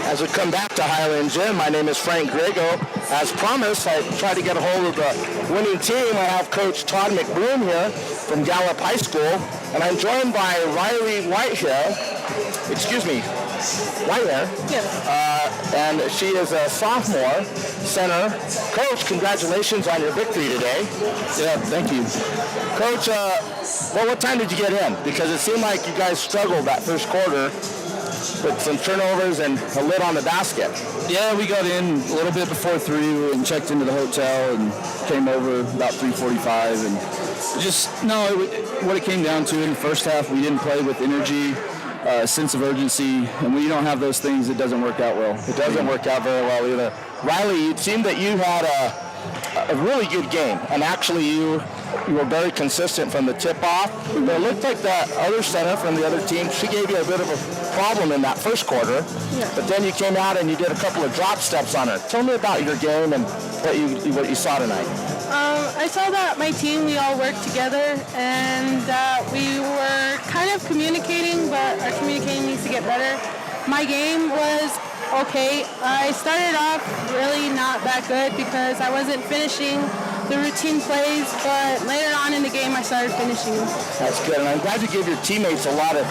As we come back to Highland Gym, my name is Frank Grego. As promised, I tried to get a hold of the winning team. I have Coach Todd McBroom here from Gallup High School, and I'm joined by Riley Whitehair. Yes. And she is a sophomore center. Coach, congratulations on your victory today. Yeah, thank you. Coach, what time did you get in? Because it seemed like you guys struggled that first quarter with some turnovers and a lid on the basket. Yeah, we got in a little bit before 3 and checked into the hotel and came over about 3:45. And what it came down to in the first half, we didn't play with energy, sense of urgency, and when you don't have those things, it doesn't work out well. It doesn't work out very well either. Riley, it seemed that you had a really good game, and actually you were very consistent from the tip-off. But it looked like that other center from the other team, she gave you a bit of a problem in that first quarter, but then you came out and you did a couple of drop steps on her. Tell me about your game and what you saw tonight. I saw that my team, we all worked together, and we were kind of communicating, but our communicating needs to get better. My game was okay. I started off really not that good because I wasn't finishing the routine plays, but later on in the game I started finishing. That's good, and I'm glad you give your teammates a lot of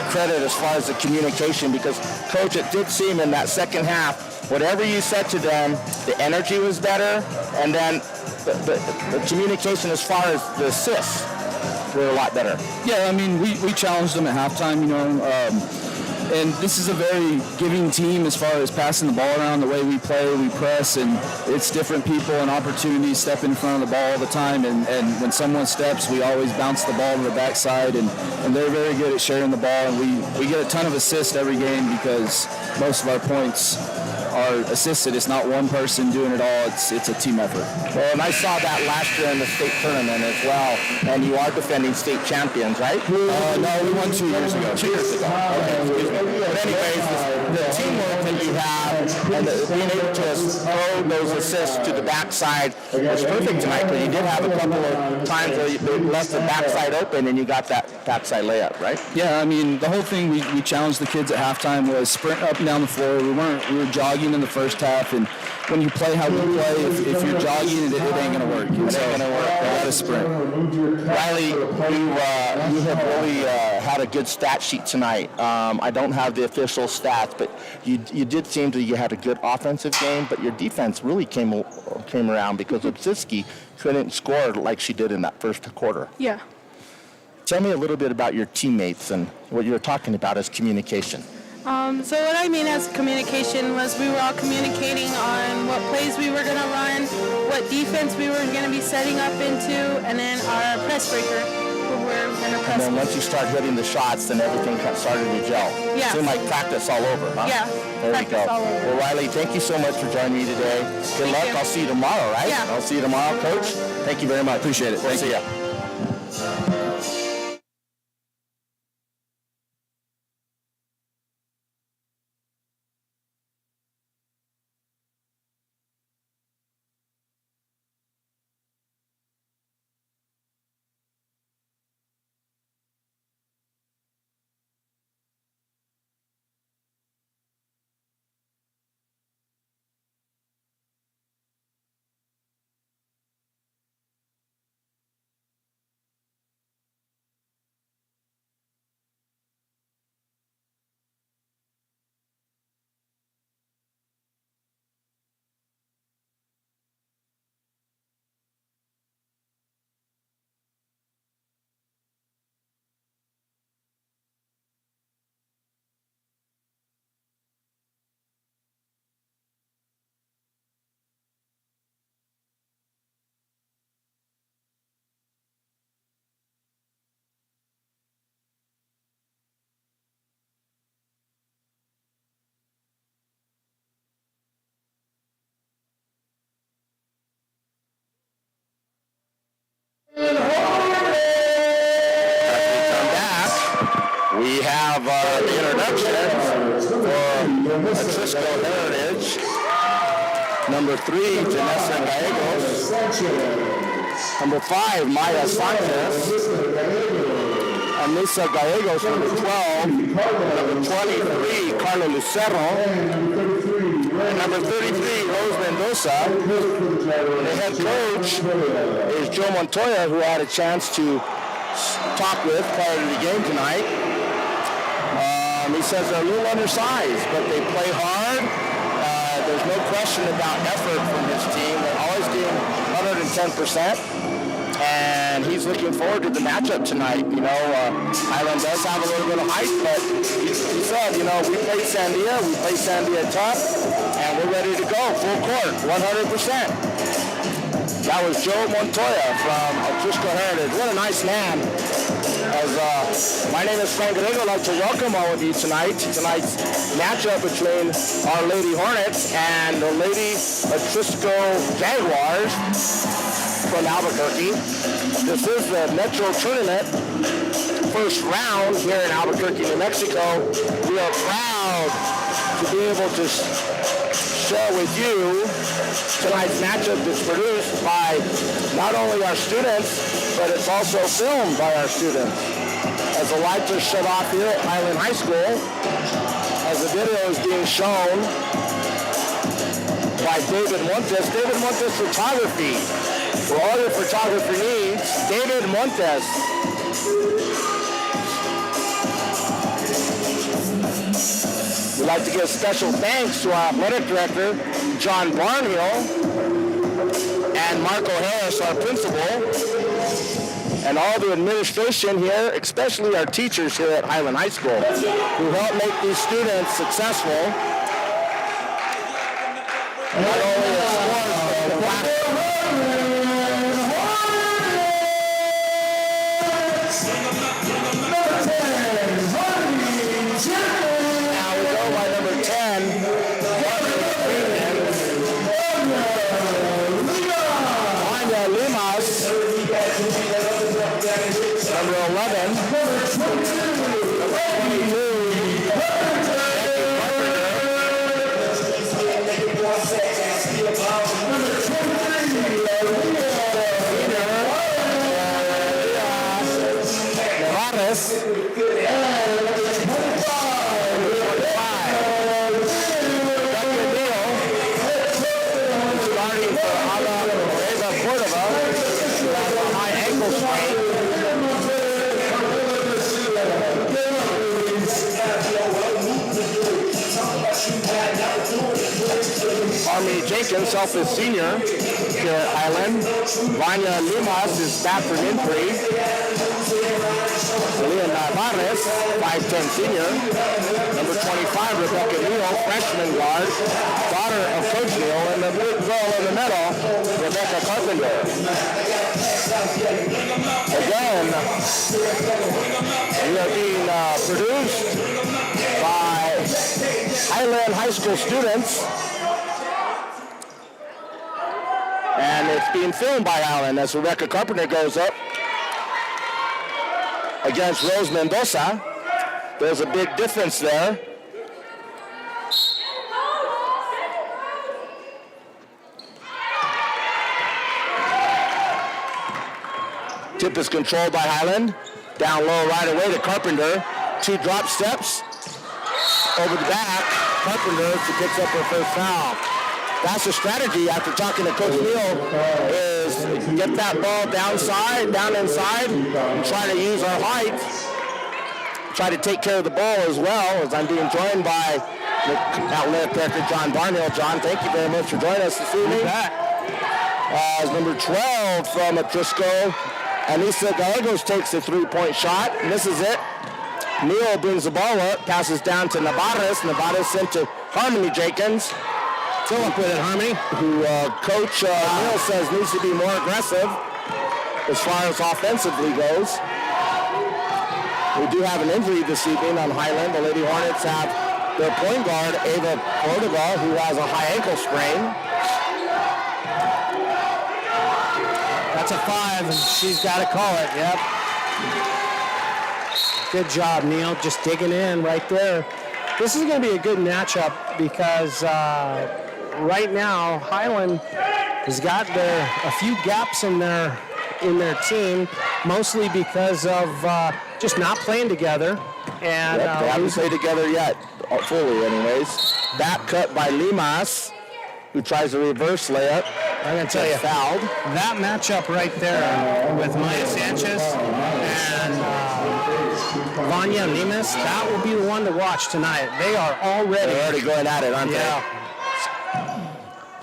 credit as far as the communication, because Coach, it did seem in that second half, whatever you said to them, the energy was better, and then the communication as far as the assists were a lot better. Yeah, I mean, we challenged them at halftime, and this is a very giving team as far as passing the ball around, the way we play, we press, and it's different people and opportunities step in front of the ball all the time, and when someone steps, we always bounce the ball to the backside, and they're very good at sharing the ball, and we get a ton of assists every game because most of our points are assisted. It's not one person doing it all. It's a team effort. Well, and I saw that last year in the state tournament as well, and you are defending state champions, right? No, we won 2 years ago. 2 years ago. Okay, excuse me. But anyways, the teamwork that you have and being able to throw those assists to the backside was perfect tonight, because you did have a couple of times where you left the backside open and you got that backside layup, right? Yeah, I mean, the whole thing we challenged the kids at halftime was sprint up and down the floor. We were jogging in the first half, and when you play how we play, if you're jogging, it ain't going to work. It ain't going to work. You got to sprint. Riley, you have really had a good stat sheet tonight. I don't have the official stats, but you did seem that you had a good offensive game, but your defense really came around because Obsiski couldn't score like she did in that first quarter. Yeah. Tell me a little bit about your teammates and what you were talking about as communication. So what I mean as communication was we were all communicating on what plays we were going to run, what defense we were going to be setting up into, and then our press breaker, who we're going to press. And then once you start hitting the shots, then everything started to gel. Yeah. It seemed like practice all over, huh? Yeah, there we go. all over. Well, Riley, thank you so much for joining me today. Good luck. I'll see you tomorrow, right? Yeah. I'll see you tomorrow, Coach. Thank you very much. Appreciate it. We'll see ya. We have the introductions for Atrisco Heritage. Number 3, Janessa Gallegos. Number 5, Maya Sanchez. Anissa Gallegos, number 12. Number 23, Carlo Lucero. And number 33, Rose Mendoza. The head coach is Joe Montoya, who I had a chance to talk with prior to the game tonight. He says they're a little undersized, but they play hard. There's no question about effort from his team. They're always doing 110%. And he's looking forward to the matchup tonight. You know, Highland does have a little bit of height, but he said, you know, we played Sandia tough, and we're ready to go, full court, 100%. That was Joe Montoya from Atrisco Heritage. What a nice man. My name is Frank Grego. I'd like to welcome all of you tonight. Tonight's matchup between our Lady Hornets and the Lady Atrisco Jaguars from Albuquerque. This is the Metro Tournament, first round here in Albuquerque, New Mexico. We are proud to be able to share with you tonight's matchup that's produced by not only our students, but it's also filmed by our students. As the lights are shut off here at Highland High School, as the video is being shown by David Montes. David Montes Photography. For all your photography needs, David Montes. We'd like to give special thanks to our athletic director, John Barnhill, and Marco Harris, our principal, and all the administration here, especially our teachers here at Highland High School, who help make these students successful. Not only in sports, but in the classroom. Now we go by number 10. Anya Limas. Number 11. Number 22. Navarez. Starting for Eva Cordova, who has a high ankle sprain. Army Jenkins, self-is senior here at Highland. Vanya Limas is back from injury. Leon Navarez, 5'10 senior. Number 25, Rebecca Neal, freshman guard, daughter of Coach Neal, and the big girl in the middle, Rebecca Carpenter. Again, we are being produced by Highland High School students, and it's being filmed by Highland as Rebecca Carpenter goes up against Rose Mendoza. There's a big difference there. Tip is controlled by Highland. Down low right away to Carpenter. 2 drop steps. Over the back, Carpenter, she picks up her first foul. That's the strategy after talking to Coach Neal, is get that ball down inside, and try to use our height. Try to take care of the ball as well, as I'm being joined by the athletic director, John Barnhill. John, thank you very much for joining us this evening. As number 12 from Atrisco, Anissa Gallegos takes a 3-point shot, misses it. Neal brings the ball up, passes down to Navarez. Navarez sent to Harmony Jenkins. Philip with it, Harmony, who Coach Neal says needs to be more aggressive as far as offensively goes. We do have an injury this evening on Highland. The Lady Hornets have their point guard, Ava Cordova, who has a high ankle sprain. That's a 5, and she's got to call it, yep. Good job, Neil, just digging in right there. This is going to be a good matchup because right now Highland has got a few gaps in their in their team, mostly because of just not playing together. And They haven't played together yet, fully anyways. Back cut by Limas, who tries a reverse layup. I'm going to tell you, fouled. that matchup right there with Maya Sanchez and Vanya Limas, that will be the one to watch tonight. They are They're already going at it, aren't yeah. they?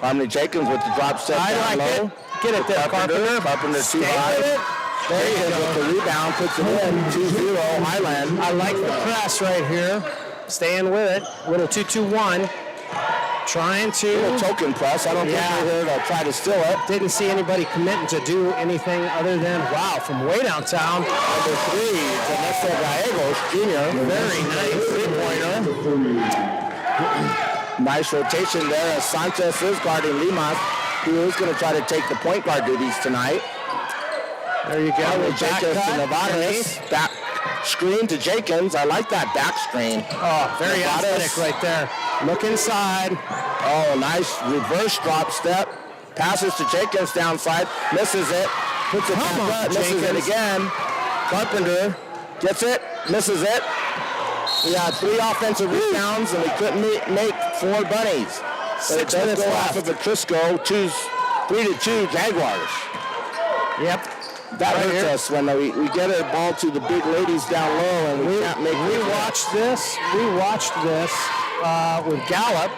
Harmony Jenkins with the drop step I down like low. it. Get it there, Carpenter. Carpenter too Stay high. with it. There you Jenkins go. with the rebound, puts it in, 2-0 Highland. I like the press right here. Staying with it. Little 2-2-1. Trying to. Little token press. I don't think they're here to try to steal it. Didn't see anybody committing to do anything other than, wow, from way downtown. Number 3, Vanessa Gallegos, Jr. Very nice three-pointer. Nice rotation there as Sanchez is guarding Limas, who is going to try to take the point guard duties tonight. There you go. Jenkins to Nevadas. Back screen to Jenkins. I like that back screen. Oh, very athletic right there. Look inside. Oh, nice reverse drop step. Passes to Jenkins downside. Misses it. Puts it back up. Misses it again. Carpenter gets it. Misses it. We had 3 offensive rebounds and we couldn't make 4 bunnies. But it does go off of a Trisco. 3-2 Jaguars. Yep. That hurts us when we get a ball to the big ladies down low and we can't make it. We watched this with Gallup.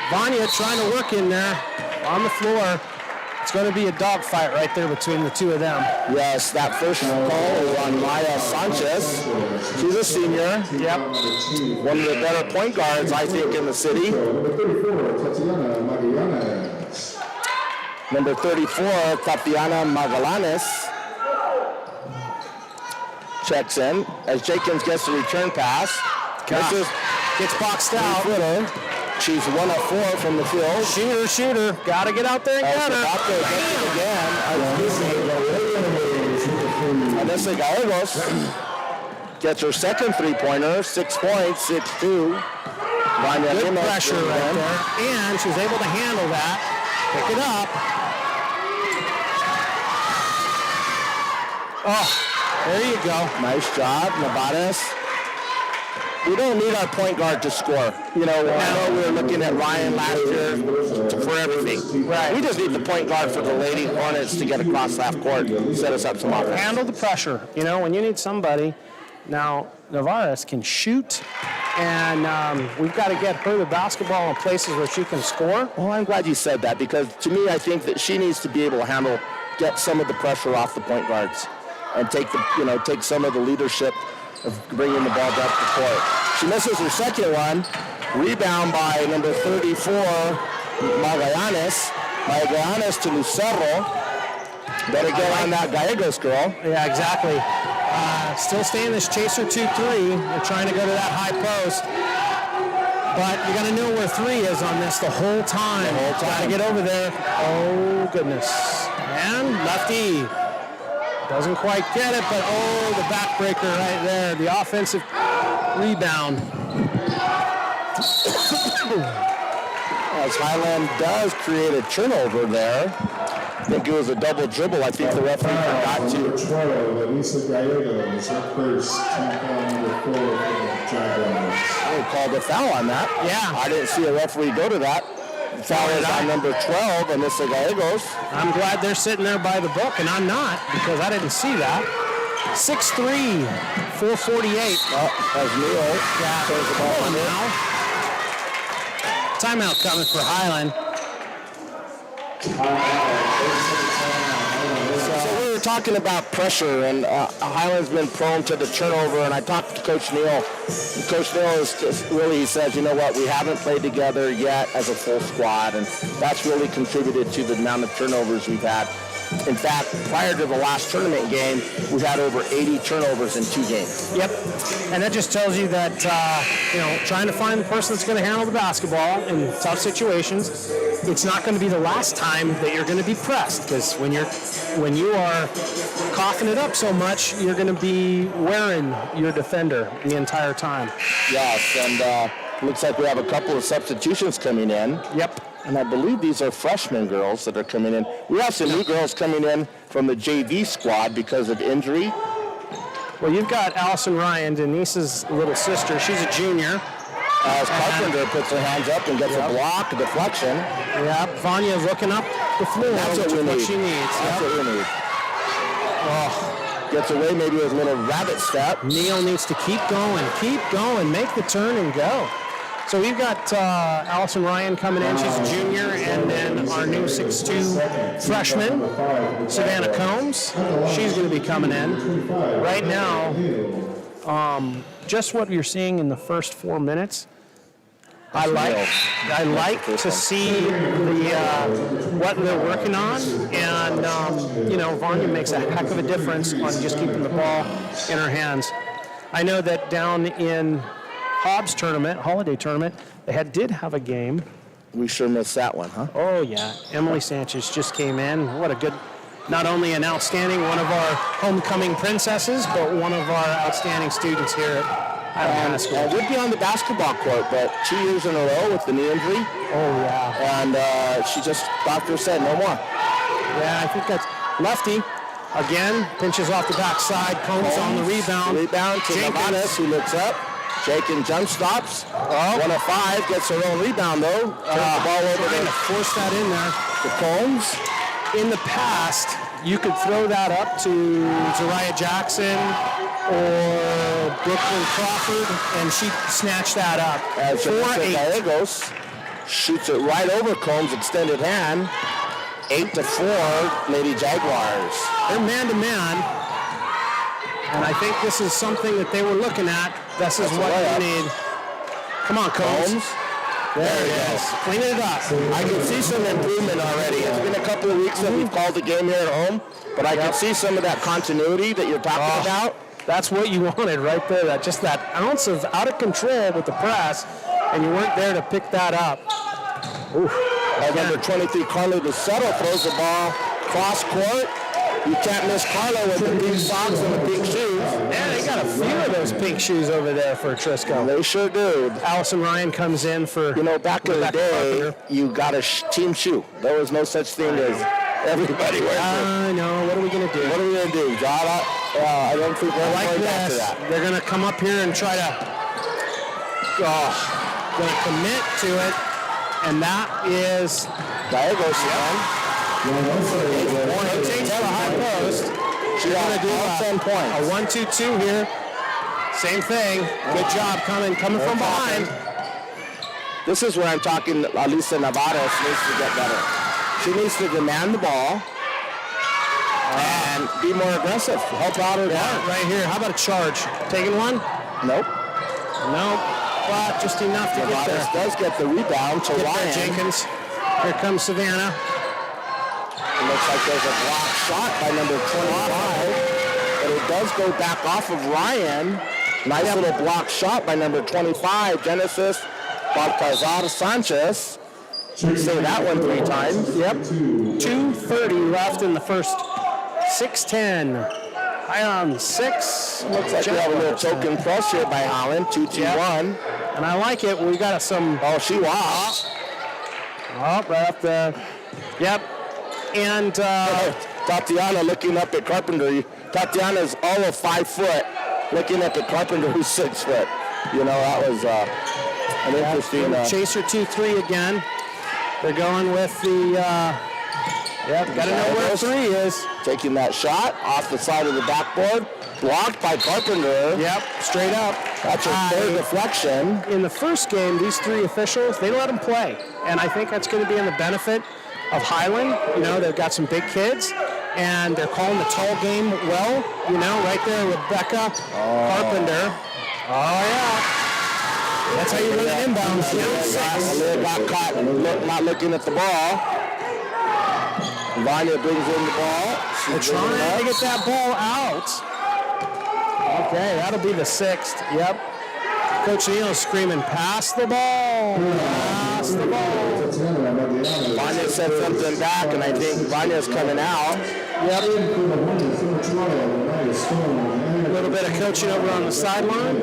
Vanya trying to work in there on the floor. It's going to be a dogfight right there between the two of them. Yes, that first call is on Maya Sanchez. She's a senior. Yep. One of the better point guards, I think, in the city. Number 34, Tatiana Magallanes. Checks in as Jenkins gets the return pass. Gets boxed out. She's 1 of 4 from the field. Shooter. Got to get out there and get her. Vanessa Gallegos gets her second three-pointer. 6 points, 6-2. Good pressure right there. And she's able to handle that. Pick it up. Oh, there you go. Nice job, Nevadas. We don't need our point guard to score. You know, I know we were looking at Ryan last year for everything. Right. We just need the point guard for the Lady Hornets to get across half court, set us up some offense. Handle the pressure. You know, when you need somebody. Now, Navarez can shoot, and we've got to get her the basketball in places where she can score. Well, I'm glad you said that because to me, I think that she needs to be able to get some of the pressure off the point guards and take some of the leadership of bringing the ball back to court. She misses her second one. Rebound by number 34, Magallanes. Magallanes to Lucero. Better get on that Gallegos girl. Yeah, exactly. Still staying this chaser 2-3. They're trying to go to that high post. But you got to know where 3 is on this the whole time. Got to get over there. Oh, goodness. And lefty. Doesn't quite get it, but the backbreaker right there. The offensive rebound. As Highland does create a turnover there. I think it was a double dribble. I think the referee forgot to. They called a foul on that. Yeah. I didn't see a referee go to that. Foul is on number 12, Vanessa Gallegos. I'm glad they're sitting there by the book, and I'm not, because I didn't see that. 6'3", 448. Oh, that's Neil. Yeah. Turns the ball on now. Timeout coming for Highland. So we were talking about pressure, and Highland's been prone to the turnover, and I talked to Coach Neal. And Coach Neal is just really, he says, you know what, we haven't played together yet as a full squad, and that's really contributed to the amount of turnovers we've had. In fact, prior to the last tournament game, we had over 80 turnovers in 2 games. Yep, and that just tells you that, trying to find the person that's going to handle the basketball in tough situations, it's not going to be the last time that you're going to be pressed, because when you are coughing it up so much, you're going to be wearing your defender the entire time. Yes, and looks like we have a couple of substitutions coming in. Yep. And I believe these are freshman girls that are coming in. We have some new girls coming in from the JV squad because of injury. Well, you've got Allison Ryan, Denise's little sister. She's a junior. As Carpenter puts her hands up and gets a block, a deflection. Yeah, Vanya looking up the floor. That's what we need. She needs. That's what we need. Gets away maybe with a little rabbit step. Neal needs to keep going, make the turn and go. So we've got Allison Ryan coming in. She's a junior. And then our new 6'2 freshman, Savannah Combs. She's going to be coming in. Right now, just what you're seeing in the first 4 minutes, I like to see what they're working on, and Vanya makes a heck of a difference on just keeping the ball in her hands. I know that down in Hobbs holiday tournament, they did have a game. We sure missed that one, huh? Oh yeah, Emily Sanchez just came in. What a good, not only an outstanding one of our homecoming princesses, but one of our outstanding students here at Highland School. Would be on the basketball court, but 2 years in a row with the knee injury. Oh, yeah. And she just, doctor said, no more. Yeah, I think that's lefty. Again, pinches off the backside. Combs on the rebound. Rebound to Nevadas, who looks up. Jenkins jump stops. 1 of 5, gets her own rebound, though. Turns the ball over to force that in there. To Combs. In the past, you could throw that up to Zariah Jackson or Brooklyn Crawford, and she snatched that up. As Gallegos shoots it right over Combs' extended hand. 8-4, Lady Jaguars. They're man-to-man, and I think this is something that they were looking at. This is what they need. Come on, Combs. There it is. Clean it up. I can see some improvement already. It's been a couple of weeks that we've called the game here at home, but I can see some of that continuity that you're talking about. That's what you wanted right there. Just that ounce of out of control with the press, and you weren't there to pick that up. Number 23, Carlo DeSoto throws the ball cross court. You can't miss Carlo with the pink socks and the pink shoes. Yeah, they got a few of those pink shoes over there for Trisco. They sure do. Allison Ryan comes in for... back in the day, you got a team shoe. There was no such thing as everybody wears it. I know. What are we going to do? What are we going to do, John? I don't think we're like going this. back to that. They're going to come up here and try to... going to commit to it. And that is... Gallegos again. Rotates to the high post. She's going to do a 1-2-2 here. Same thing. Good job coming from behind. This is where I'm talking. Alisa Navarez needs to get better. She needs to demand the ball and be more aggressive. Help out her down. Right here. How about a charge? Taking one? Nope. But just enough to get there. Does get the rebound to Ryan. Jenkins. Here comes Savannah. It looks like there's a block shot by number 25, but it does go back off of Ryan. Nice little block shot by number 25, Genesis Balcazar Sanchez. Should say that one 3 times. Yep. 2:30 left in the first 6:10. Highland 6. Looks like we have a little token press here by Highland. 2-2-1. And I like it. We got some... Oh, she walks. Oh, right up there. Yep. And Tatiana looking up at Carpenter. Tatiana's all of 5 foot, looking up at Carpenter, who's 6 foot. That was an interesting... Chaser 2-3 again. They're going with the... got to know where 3 is. Taking that shot off the side of the backboard. Blocked by Carpenter. Yep, straight up. That's a third deflection. In the first game, these 3 officials, they let them play. And I think that's going to be in the benefit of Highland. They've got some big kids. And they're calling the tall game well. Right there, Rebecca Carpenter. Oh, yeah. That's how you run an inbound. Got caught not looking at the ball. Vanya brings in the ball. They're trying to get that ball out. Okay, that'll be the 6th. Yep. Coach Neal screaming, pass the ball. Pass the ball. Vanya said something back, and I think Vanya's coming out. Yep. A little bit of coaching over on the sideline.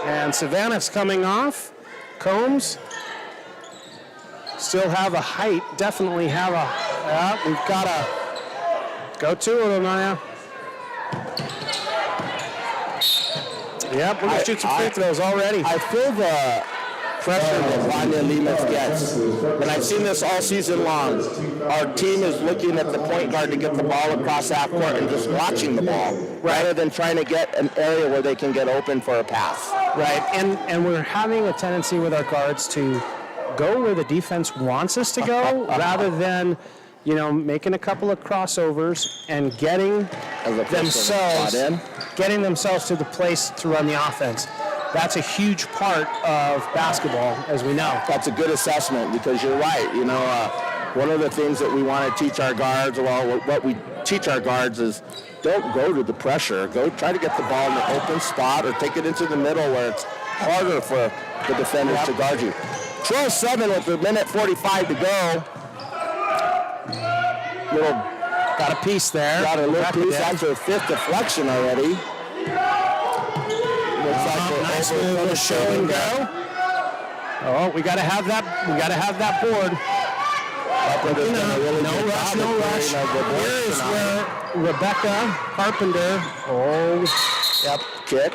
And Savannah's coming off. Combs. still have a height. Definitely have a. Yeah, we've got to go to it, Anaya. Yep, we're going to shoot some free throws already. I feel the pressure that Vanya Limas gets, and I've seen this all season long. Our team is looking at the point guard to get the ball across half court and just watching the ball, rather than trying to get an area where they can get open for a pass. Right, and we're having a tendency with our guards to go where the defense wants us to go, rather than, making a couple of crossovers and getting themselves to the place to run the offense. That's a huge part of basketball, as we know. That's a good assessment, because you're right. One of the things that we want to teach our guards, what we teach our guards is don't go to the pressure. Go try to get the ball in the open spot or take it into the middle where it's harder for the defenders to guard you. 12-7 with a minute 45 to go. Got a piece there. Got a little piece. That's her fifth deflection already. Nice move with a show and go. Oh, we got to have that. We got to have that board. No rush. Here is where Rebecca Carpenter. Kick.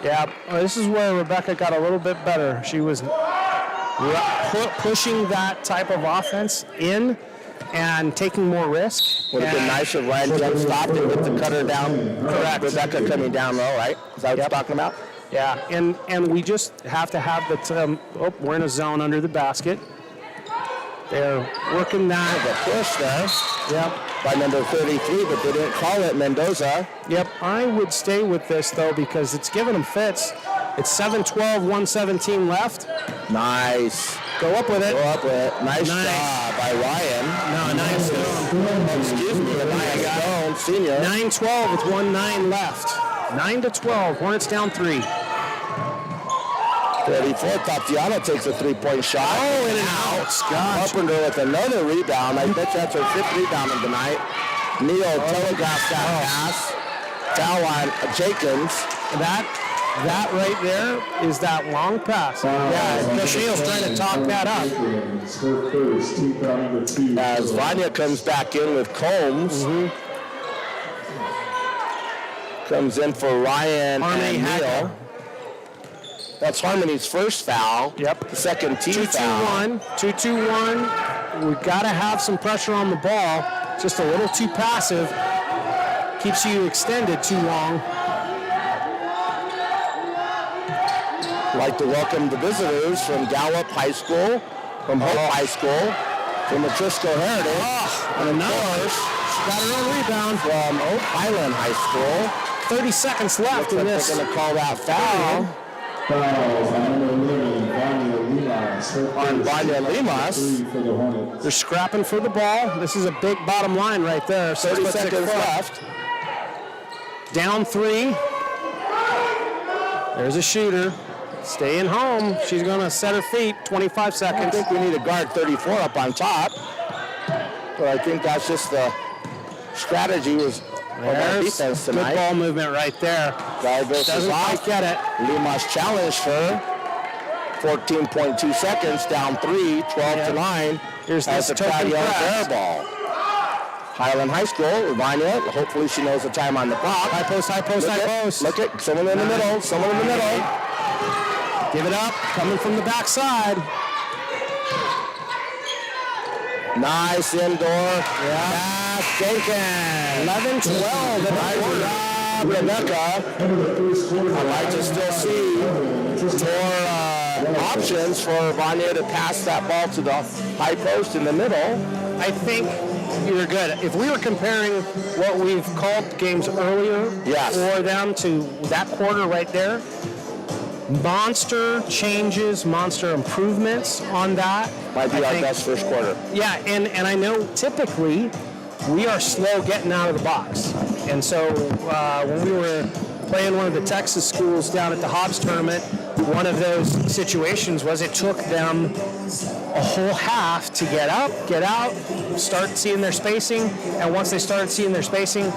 Yeah, this is where Rebecca got a little bit better. She was pushing that type of offense in and taking more risk. Would have been nice if Ryan jump stopped and get the cutter down. Correct. Rebecca coming down low, right? Is that what you're talking about? Yeah, and we just have to have the we're in a zone under the basket. They're working that. The push there. Yep. By number 33, but they didn't call it Mendoza. Yep, I would stay with this, though, because it's giving them fits. It's 7-12, 1:17 left. Nice. Go up with it. Nice job by Ryan. No, nice. Excuse me, Ryan Stone, senior. 9-12 with 1:09 left. 9-12, Hornets down 3. 34, Tatiana takes a three-point shot. Oh, in and out. Gosh. Carpenter with another rebound. I bet that's her fifth rebound of the night. Neal telegraphs that pass. Foul on Jenkins. That right there is that long pass. Neal's trying to talk that up. As Vanya comes back in with Combs. Comes in for Ryan and Neal. That's Harmony's first foul. Yep. The second team foul. 2-2-1. We've got to have some pressure on the ball. Just a little too passive. Keeps you extended too long. I'd like to welcome the visitors from Gallup High School, from Hope High School, from the Trisco Heritage, and of course, she got her own rebound from Oak Highland High School. 30 seconds left in this. They're going to call that foul. On Vanya Limas. They're scrapping for the ball. This is a big bottom line right there. 30 seconds left. Down 3. There's a shooter. Staying home. She's going to set her feet. 25 seconds. I think we need a guard 34 up on top. But I think that's just the strategy was of our defense tonight. Good ball movement right there. Guy versus Doesn't quite get it. Limas challenged her. 14.2 seconds, down 3, 12-9. Here's this the token fair ball. Highland High School, Vanya, hopefully she knows the time on the clock. High post. Look at someone in the middle, Give it up, coming from the backside. Nice indoor. Yeah. Jenkins. 11-12 at the quarter. Rebecca. I'd like to still see more options for Vanya to pass that ball to the high post in the middle. I think you're good. If we were comparing what we've called games earlier for them to that quarter right there, monster changes, monster improvements on that. Might be our best first quarter. Yeah, and I know typically we are slow getting out of the box. And so when we were playing one of the Texas schools down at the Hobbs tournament, one of those situations was it took them a whole half to get out, start seeing their spacing, and once they started seeing their spacing,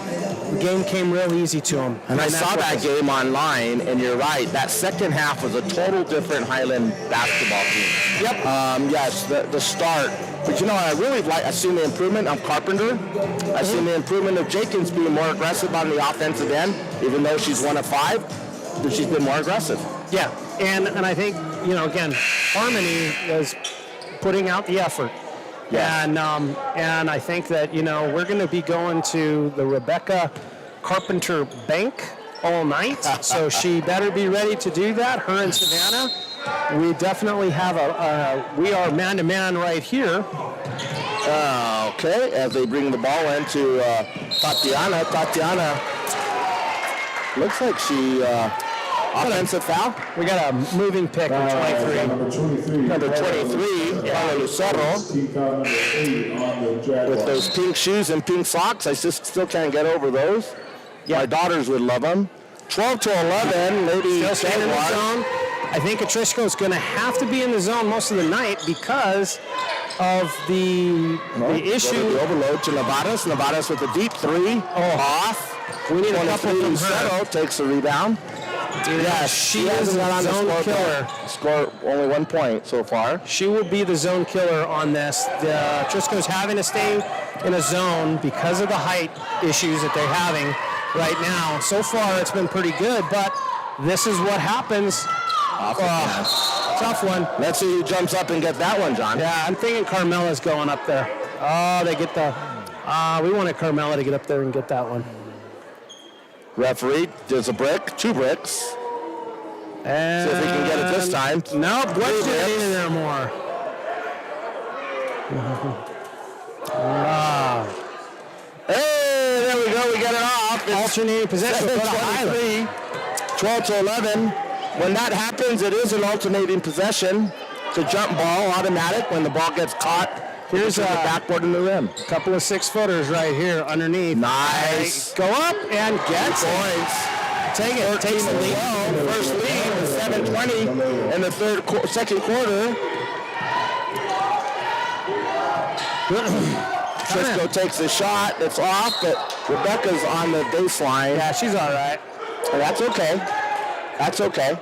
the game came real easy to them. And I saw that game online, and you're right. That second half was a total different Highland basketball team. Yep. Yes, the start. But I really I've seen the improvement of Carpenter. I've seen the improvement of Jenkins being more aggressive on the offensive end, even though she's 1 of 5. But she's been more aggressive. Yeah, and I think, again, Harmony is putting out the effort. Yeah. And I think that, we're going to be going to the Rebecca Carpenter Bank all night, so she better be ready to do that, her and Savannah. We definitely have we are man-to-man right here. Okay, as they bring the ball into Tatiana. Tatiana looks like she offensive foul. We got a moving pick of 23. Number 23, Carla Lucero, with those pink shoes and pink socks. I just still can't get over those. Yeah. My daughters would love them. 12 to 11, Lady Still staying in the zone. I think Atrishko's going to have to be in the zone most of the night because of the issue. The overload to Nevadas. Nevadas with a deep 3. Off. We need a couple from her. Takes the rebound. Yeah, she is a zone killer. Score only 1 point so far. She will be the zone killer on this. Trisco's having to stay in a zone because of the height issues that they're having right now. So far, it's been pretty good, but this is what happens. Tough one. Let's see who jumps up and get that one, John. Yeah, I'm thinking Carmela's going up there. Oh, they get the... we wanted Carmela to get up there and get that one. Referee, there's a brick, 2 bricks. And see if we can get it this time. Nope, let's get in there more. Hey, there we go, we get it off. It's alternating possession. 23, 12 to 11. When that happens, it is an alternating possession. It's a jump ball, automatic. When the ball gets caught, here's the backboard in the rim. A couple of 6-footers right here underneath. Nice. Go up and get points. Take it. Takes the lead. First lead is 7:20 in the second quarter. Trisco takes a shot. It's off, but Rebecca's on the baseline. Yeah, she's all right. And that's okay. That's okay.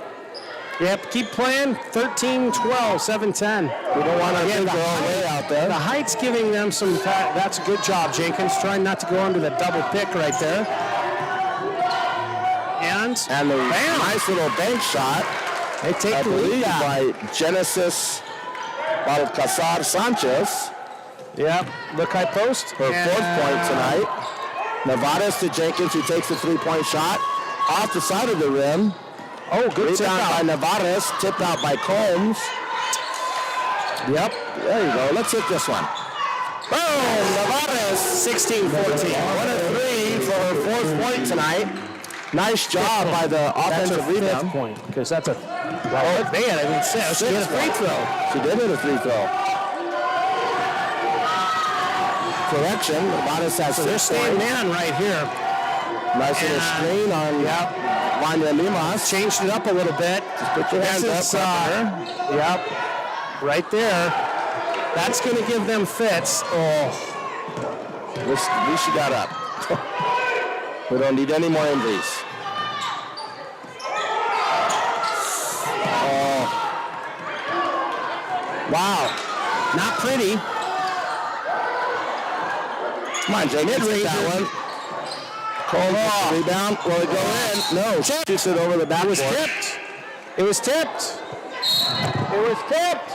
Yep, keep playing. 13-12, 7-10. We don't want to go away out there. The height's giving them some... That's a good job, Jenkins. Trying not to go under the double pick right there. And the nice little bank shot. They take the lead by Genesis Balcazar Sanchez. Yep, look high post. Her 4th point tonight. Nevadas to Jenkins, who takes a 3-point shot off the side of the rim. Oh, good tip out by Nevadas, tipped out by Combs. Yep. There you go. Let's hit this one. Boom! Nevadas, 16-14. 1 of 3 for her 4th point tonight. Nice job by the offensive rebound. Point, because that's a... Well, man, I mean, she hit a free throw. She did hit a free throw. Correction, Nevadas has 6 they're staying man right here. Nice little screen on Vanya Limas. Changed it up a little bit. Just put your hands up. Yep. Right there. That's going to give them fits. Oh. At least she got up. We don't need any more injuries. Oh. Wow. Not pretty. Come on, Jake. Hit that one. Cole rebound. Will it go in? No. Shoots it over the back. It was tipped. It was tipped. It was tipped.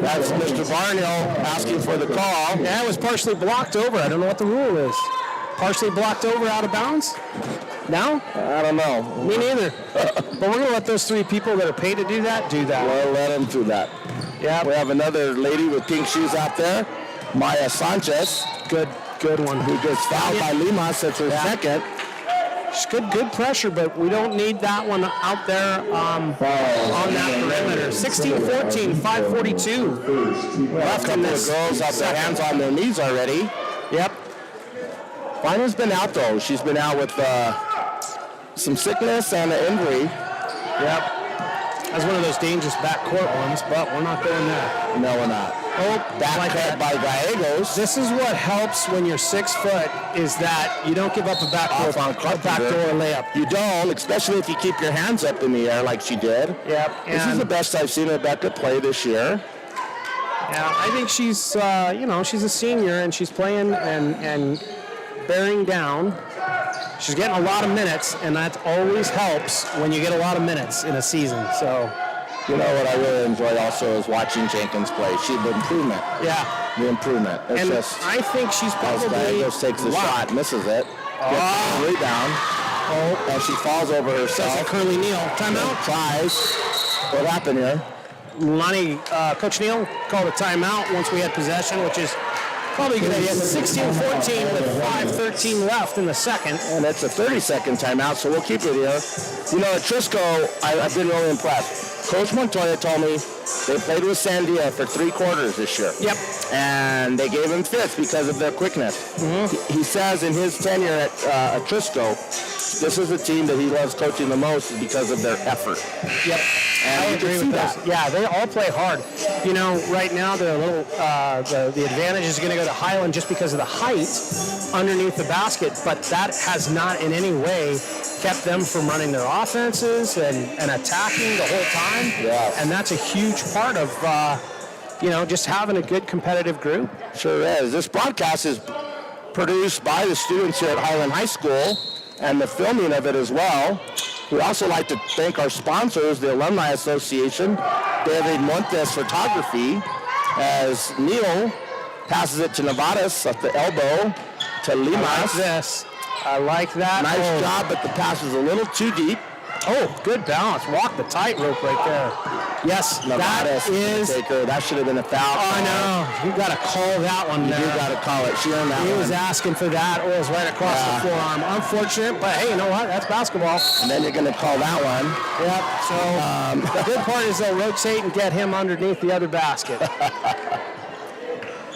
That's Mr. Barnhill asking for the call. Yeah, it was partially blocked over. I don't know what the rule is. Partially blocked over out of bounds? No? I don't know. Me neither. But we're going to let those 3 people that are paid to do that. We'll let them do that. Yeah. We have another lady with pink shoes out there. Maya Sanchez. Good one. Who gets fouled by Limas. That's her second. It's good pressure, but we don't need that one out there on that perimeter. 16-14, 5:42 left in this. The girls have their hands on their knees already. Yep. Vina's been out though. She's been out with some sickness and an injury. Yep. That's one of those dangerous backcourt ones, but we're not going there. No, we're not. Oh, Back like cut that. by Gallegos. This is what helps when you're 6 foot, is that you don't give up a Off on backdoor layup. You don't, especially if you keep your hands up in the air like she did. Yep. This is the best I've seen Rebecca play this year. Yeah, I think she's, she's a senior and she's playing and bearing down. She's getting a lot of minutes, and that always helps when you get a lot of minutes in a season. So, You know what I really enjoy also is watching Jenkins play. The improvement. yeah. The improvement. It's And just, I think she's as probably... Gallegos takes the shot, misses it, gets the rebound, and she falls over herself. That's a Curly Neal. Timeout. Tries. What happened here? Lonnie, Coach Neal called a timeout once we had possession, which is probably a good idea. 16-14 with 5:13 left in the second. And it's a 30-second timeout, so we'll keep it here. You know, at Trisco, I've been really impressed. Coach Montoya told me they played with Sandia for 3 quarters this year. Yep. And they gave him fits because of their quickness. He says in his tenure at Trisco, this is a team that he loves coaching the most because of their effort. Yep. And I you can agree see with that. that. Yeah, they all play hard. You know, right now they're a little, the advantage is going to go to Highland just because of the height underneath the basket, but that has not in any way kept them from running their offenses and attacking the whole time. Yes. And that's a huge part of, just having a good competitive group. Sure is. This broadcast is produced by the students here at Highland High School and the filming of it as well. We also like to thank our sponsors, the Alumni Association, David Montes Photography, as Neil passes it to Nevadas at the elbow to I like Limas. this. I like that. Nice job, but the pass was a little too deep. Oh, good balance. Walk the tightrope right there. Yes, Nevadas that is... that should have been a foul. Oh, no. You got to call that one You there. got to call it. She earned that He one. was asking for that. It was right across the forearm. Unfortunate, but hey, you know what? That's basketball. And then you're going to call that one. Yep. So the good part is they'll rotate and get him underneath the other basket.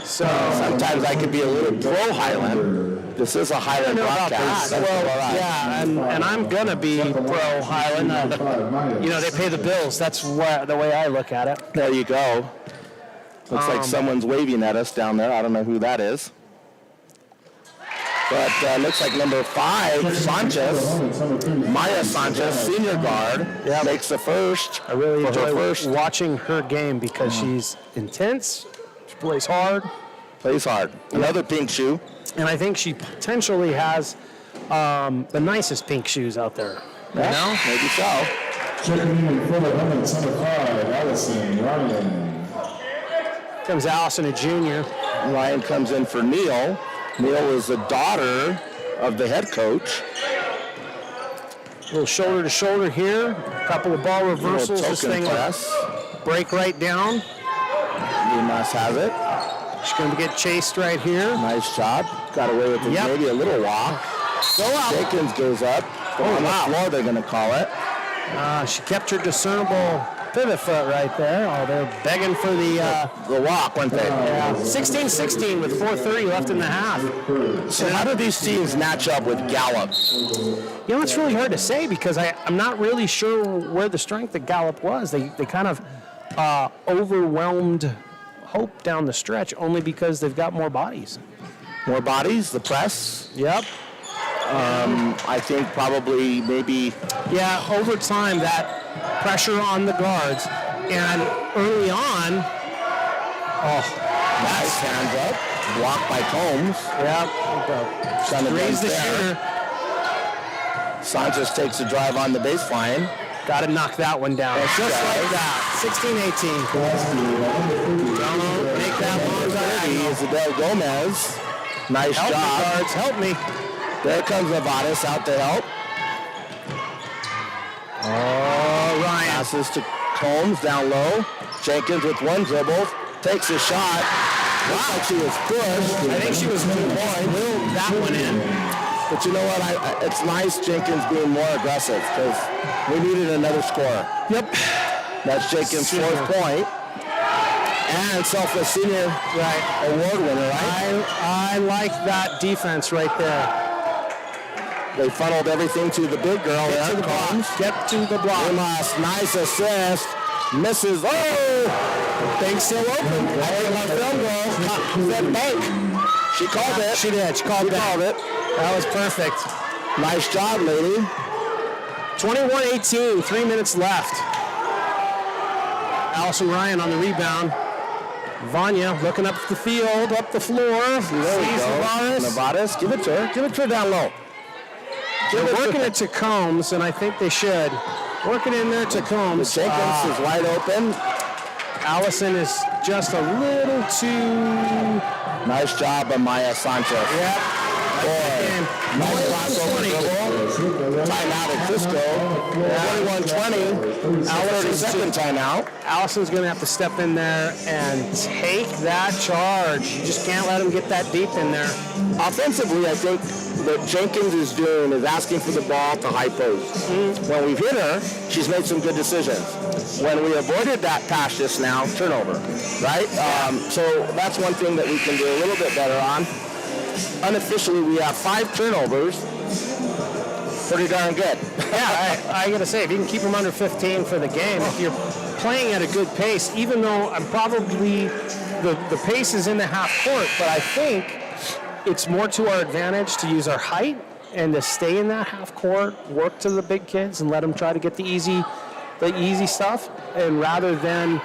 So Sometimes I could be a little pro Highland. This is a Highland broadcast. That's all right. yeah, and I'm gonna be pro Highland. They pay the bills. That's the way I look at it. There you go. Looks like someone's waving at us down there. I don't know who that is. But looks like number 5, Sanchez, Maya Sanchez, senior guard, makes the first. I really for her enjoy first. watching her game because she's intense. She plays hard. Plays hard. Another pink shoe. And I think she potentially has the nicest pink shoes out there. Yeah, maybe so. Checking in for the Highland number 5, Allison Ryan. Comes Allison, a junior. Ryan comes in for Neil. Neil is the daughter of the head coach. A little shoulder to shoulder here. A couple of ball reversals. This Token thing press. will break right down. Limas has it. She's going to get chased right here. Nice job. Got away with it. Yep. Maybe a little walk. Go out. Jenkins goes up. On the floor, they're going to call it. She kept her discernible pivot foot right there. Oh, they're begging for The walk, weren't they? 16-16 with 4:30 left in the half. So how do these teams match up with Gallup? You know, it's really hard to say because I'm not really sure where the strength of Gallup was. They kind of overwhelmed Hope down the stretch only because they've got more bodies. More bodies, the press. Yep. I think probably maybe Yeah, over time, that pressure on the guards. And early on, nice hands up. Blocked by Combs. yeah, raise the shooter. Sanchez takes a drive on the baseline. Got to knock that one down. That's Just right. like that. 16-18. Don't make that long diagonal. Isabel Gomez. Nice Help me, job. guards. Help me. There comes Nevadas out to help. Oh, Ryan. Passes to Combs down low. Jenkins with one dribble. Takes a shot. Looks like she was pushed. I think she was willed that one in. But you know what? It's nice Jenkins being more aggressive because we needed another scorer. Yep. That's Jenkins' fourth point. And selfless senior award winner, right? I like that defense right there. They funneled everything to the big girl Get there. to the block. Combs. Get to the block. Limas, nice assist. Misses. Oh! Thing's still open. I heard my film go. Said bank. She called it. She did. She called it. That was perfect. Nice job, lady. 21-18, 3 minutes left. Allison Ryan on the rebound. Vanya looking up the field, up the floor. There we Sees go. Navarez. Navarez, give it to her. Give it to her down low. They're working it to Combs, and I think they should. Working in there to Combs. Jenkins is wide open. Allison is just a little too... Nice job by Maya Sanchez. Yep. Boy, nice crossover dribble. Timeout at Crisco. 21-20. 32nd timeout. Allison's going to have to step in there and take that charge. You just can't let him get that deep in there. Offensively, I think what Jenkins is doing is asking for the ball to high post. When we've hit her, she's made some good decisions. When we avoided that pass just now, turnover, right? So that's one thing that we can do a little bit better on. Unofficially, we have 5 turnovers. Pretty darn good. Yeah, I got to say, if you can keep them under 15 for the game, if you're playing at a good pace, even though I'm probably, the pace is in the half court, but I think it's more to our advantage to use our height and to stay in that half court, work to the big kids, and let them try to get the easy stuff. And rather than,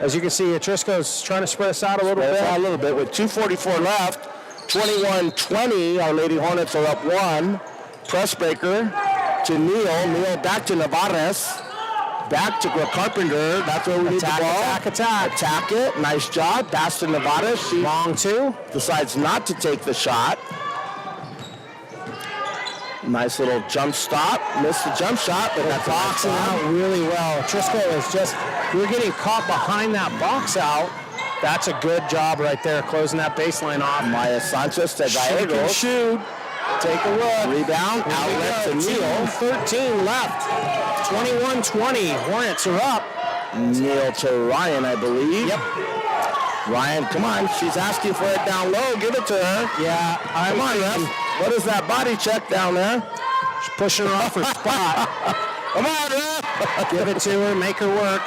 as you can see, Trisco's trying to spread us out a little bit. A little bit with 2:44 left. 21-20. Our Lady Hornets are up 1. Press breaker to Neal. Neal back to Navarez. Back to Carpenter. That's where we need the ball. Attack it. Nice job. Pass to Navarez. She Long 2. decides not to take the shot. Nice little jump stop. Missed the jump shot, but that's Boxing out really well. Trisco is just, we're getting caught behind that box out. That's a good job right there, closing that baseline off. Maya Sanchez to She can Gallegos. shoot. Take a look. Rebound. Outlet to Neal. 13 left. 21-20. Hornets are up. Neal to Ryan, I believe. Yep. Ryan, come on. She's asking for it down low. Give it to her. Yeah, Come on, ref. What is that body check down there? She's pushing her off her spot. Come on, ref. Give it to her, make her work.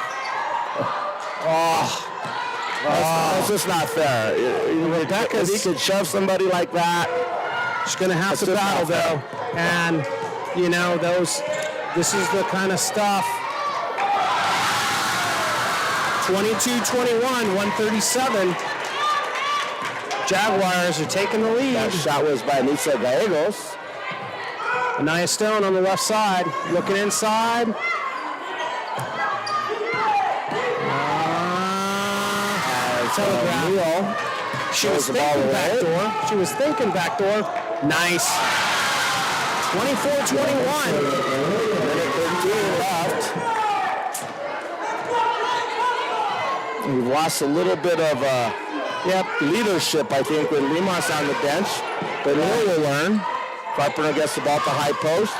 That's just not fair. If he could shove somebody like that, She's going to have to just battle, not fair. though. And, this is the kind of stuff. 22-21, 137. Jaguars are taking the lead. that shot was by Nisa Gallegos. Anaya Stone on the left side, looking inside. Telegraph. Neal. She was the ball thinking away. back door. She was thinking back door. Nice. 24-21. Minute 13 left. We've lost a little bit of leadership, I think, with Limas on the bench. But Neal will learn. Carpenter gets the ball to high post.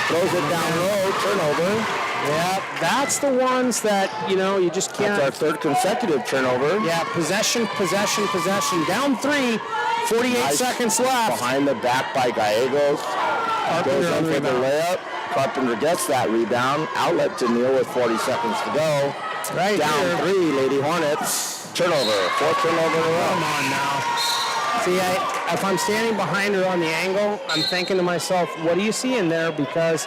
Throws it down low. Turnover. Yeah, that's the ones that, you just can't. That's our 3rd consecutive turnover. Yeah, possession. Down 3, 48 seconds left. Behind the back by Gallegos. Goes on in the for the rebound. layup. Carpenter gets that rebound. Outlet to Neal with 40 seconds to go. Right Down here. 3, Lady Hornets. Turnover. 4th turnover in a row. Come on now. See, if I'm standing behind her on the angle, I'm thinking to myself, what do you see in there? Because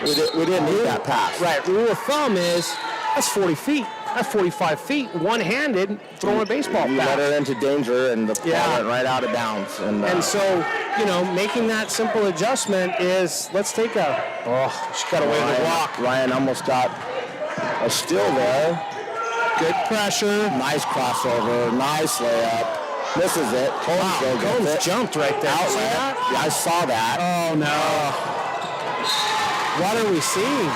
We didn't need that pass. right, rule of thumb is that's 40 feet. That's 45 feet, one-handed, throwing a baseball You let bat. her into danger, and the ball Yeah. went right out of bounds. And so, making that simple adjustment is, let's take she got away with the block. Ryan almost got a steal there. Good pressure. Nice crossover. Nice layup. Misses it. Combs goes with Combs it. jumped right there. See Outlet. that? Yeah, I saw that. Oh, no. What are we seeing?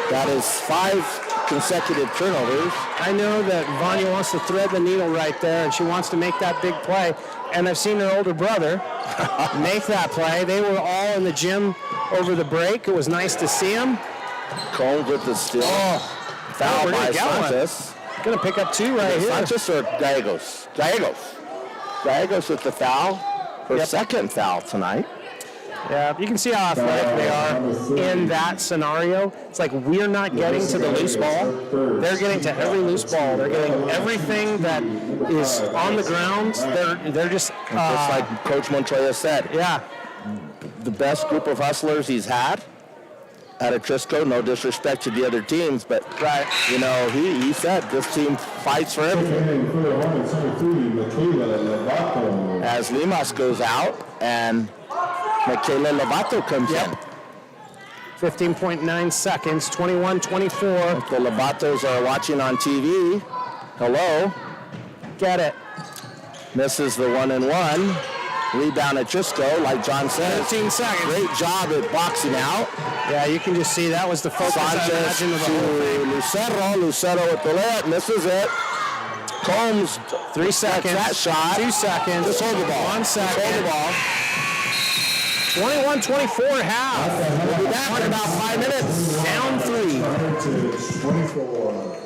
That is 5 consecutive turnovers. I know that Vanya wants to thread the needle right there, and she wants to make that big play. And I've seen her older brother make that play. They were all in the gym over the break. It was nice to see them. Combs with the steal. Foul we're by gonna get one. Sanchez. Gonna pick up 2 right here. Sanchez or Gallegos? Gallegos with the foul. Her second foul tonight. Yeah, you can see how athletic they are in that scenario. It's like we're not getting to the loose ball. They're getting to every loose ball. They're getting everything that is on the ground. They're just Just like Coach Montoya said, yeah. the best group of hustlers he's had at Atrisco. No disrespect to the other teams, but Right. you know, he said this team fights for everything. For the 123, Michaela Lovato. As Limas goes out and Michaela Lovato comes in. 15.9 seconds, 21-24. The Lovatos are watching on TV. Hello. Get it. Misses the 1-and-1. Rebound at Trisco, like John says. 15 seconds. Great job at boxing out. Yeah, you can just see that was the focus, I Sanchez imagine, of the whole thing. to Lucero. Lucero with the layup. Misses it. Combs. 3 seconds. That shot. 2 seconds. Just hold the ball. 1 second. Just hold the ball. 21-24 half. We'll be back in about 5 minutes. Down 3. 24.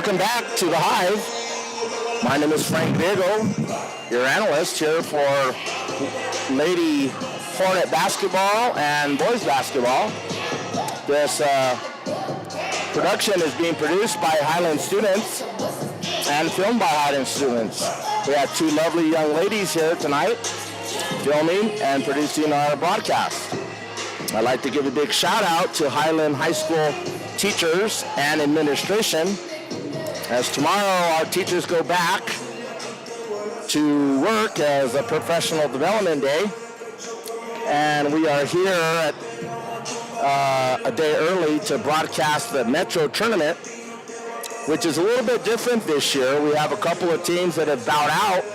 Welcome back to the Hive. My name is Frank Diego, your analyst here for Lady Hornet basketball and boys basketball. This production is being produced by Highland students and filmed by Highland students. We have two lovely young ladies here tonight filming and producing our broadcast. I'd like to give a big shout out to Highland High School teachers and administration, as tomorrow our teachers go back to work as a professional development day, and we are here at a day early to broadcast the Metro tournament, which is a little bit different this year. We have a couple of teams that have bowed out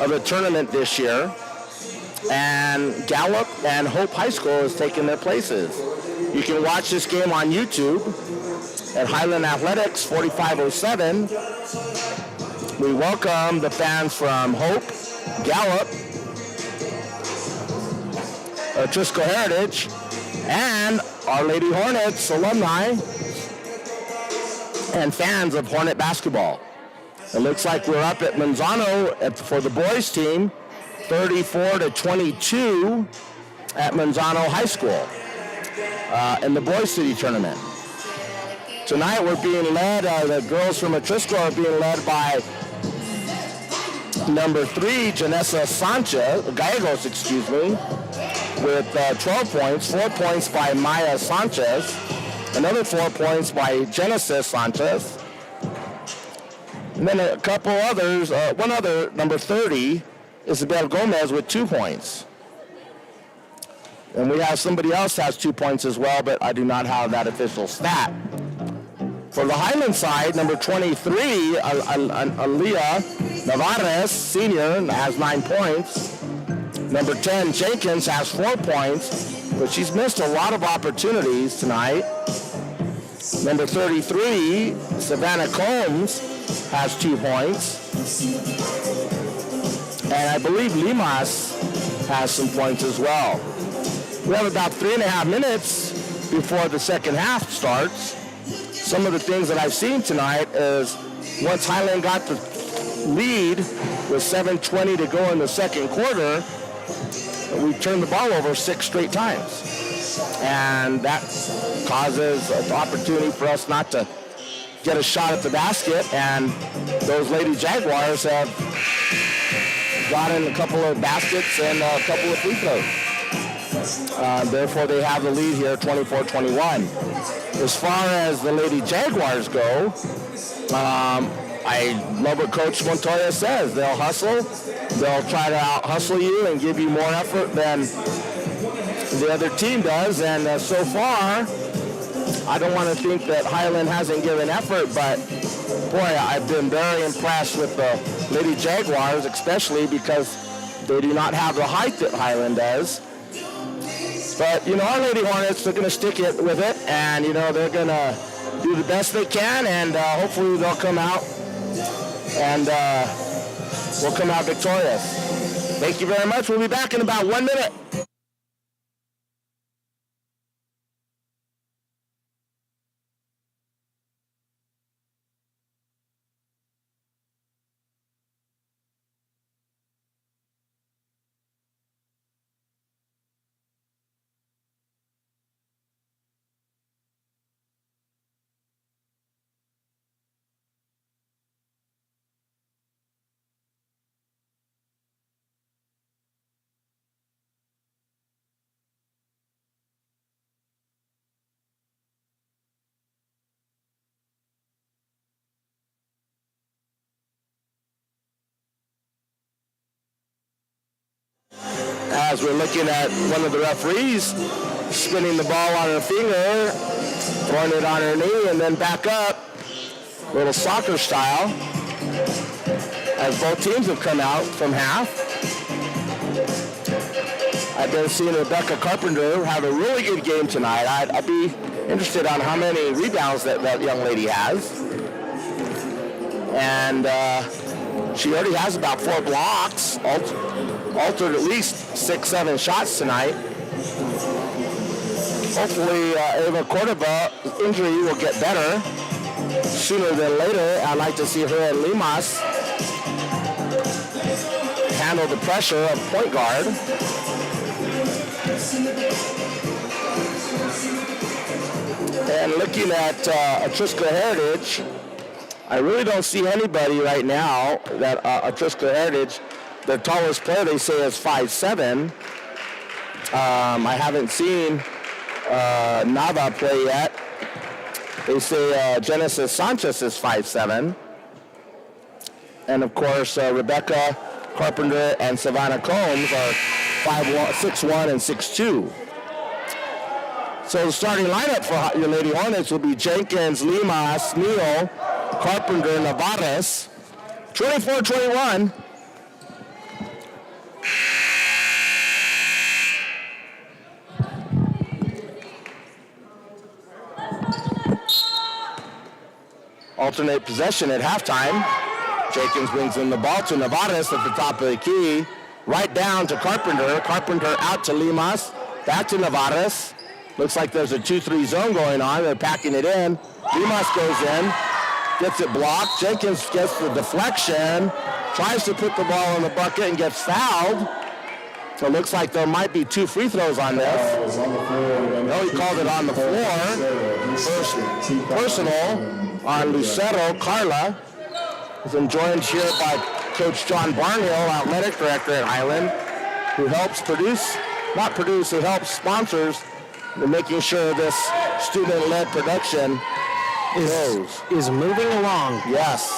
of the tournament this year, and Gallup and Hope High School has taken their places. You can watch this game on YouTube at Highland Athletics 4507. We welcome the fans from Hope, Gallup, Trisco Heritage, and Our Lady Hornets alumni and fans of Hornet basketball. It looks like we're up at Manzano for the boys team, 34-22 at Manzano High School in the Boys City tournament. Tonight we're being led, the girls from Atrisco are being led by number 3, Janessa Gallegos, with 12 points, 4 points by Maya Sanchez, another 4 points by Genesis Sanchez, and then a couple others, one other, number 30, Isabel Gomez with 2 points. And we have somebody else has 2 points as well, but I do not have that official stat. For the Highland side, number 23, Aaliyah Navarez, senior, has 9 points. Number 10, Jenkins, has 4 points, but she's missed a lot of opportunities tonight. Number 33, Savannah Combs, has 2 points. And I believe Limas has some points as well. We have about 3.5 minutes before the second half starts. Some of the things that I've seen tonight is once Highland got the lead with 7:20 to go in the second quarter, we turned the ball over 6 straight times. And that causes an opportunity for us not to get a shot at the basket, and those Lady Jaguars have gotten a couple of baskets and a couple of free throws. Therefore, they have the lead here, 24-21. As far as the Lady Jaguars go, I love what Coach Montoya says. They'll hustle. They'll try to out-hustle you and give you more effort than the other team does. And so far, I don't want to think that Highland hasn't given effort, but boy, I've been very impressed with the Lady Jaguars, especially because they do not have the height that Highland does. But, our Lady Hornets, they're going to stick it with it, and, they're going to do the best they can, and hopefully they'll come out, and we'll come out victorious. Thank you very much. We'll be back in about 1 minute. As we're looking at one of the referees spinning the ball on her finger, throwing it on her knee, and then back up, a little soccer style, as both teams have come out from half. I've been seeing Rebecca Carpenter have a really good game tonight. I'd be interested on how many rebounds that young lady has. And she already has about 4 blocks, altered at least 6-7 shots tonight. Hopefully Ava Cordova's injury will get better. sooner than later, I'd like to see her and Limas handle the pressure of point guard. And looking at Atrisco Heritage, I really don't see anybody right now that Atrisco Heritage, the tallest player they say is 5'7". I haven't seen Nava play yet. They say Genesis Sanchez is 5'7". And of course, Rebecca Carpenter and Savannah Combs are 6'1" and 6'2". So the starting lineup for your Lady Hornets will be Jenkins, Limas, Neal, Carpenter, Navarez. 24-21. Alternate possession at halftime. Jenkins brings in the ball to Navarez at the top of the key. Right down to Carpenter. Carpenter out to Limas. Back to Navarez. Looks like there's a 2-3 zone going on. They're packing it in. Limas goes in. Gets it blocked. Jenkins gets the deflection. Tries to put the ball in the bucket and gets fouled. So it looks like there might be 2 free throws on this. No, he called it on the floor. First personal on Lucero. Carla is joined here by Coach John Barnhill, athletic director at Highland, who helps who helps sponsors in making sure this student-led production is moving along. Yes.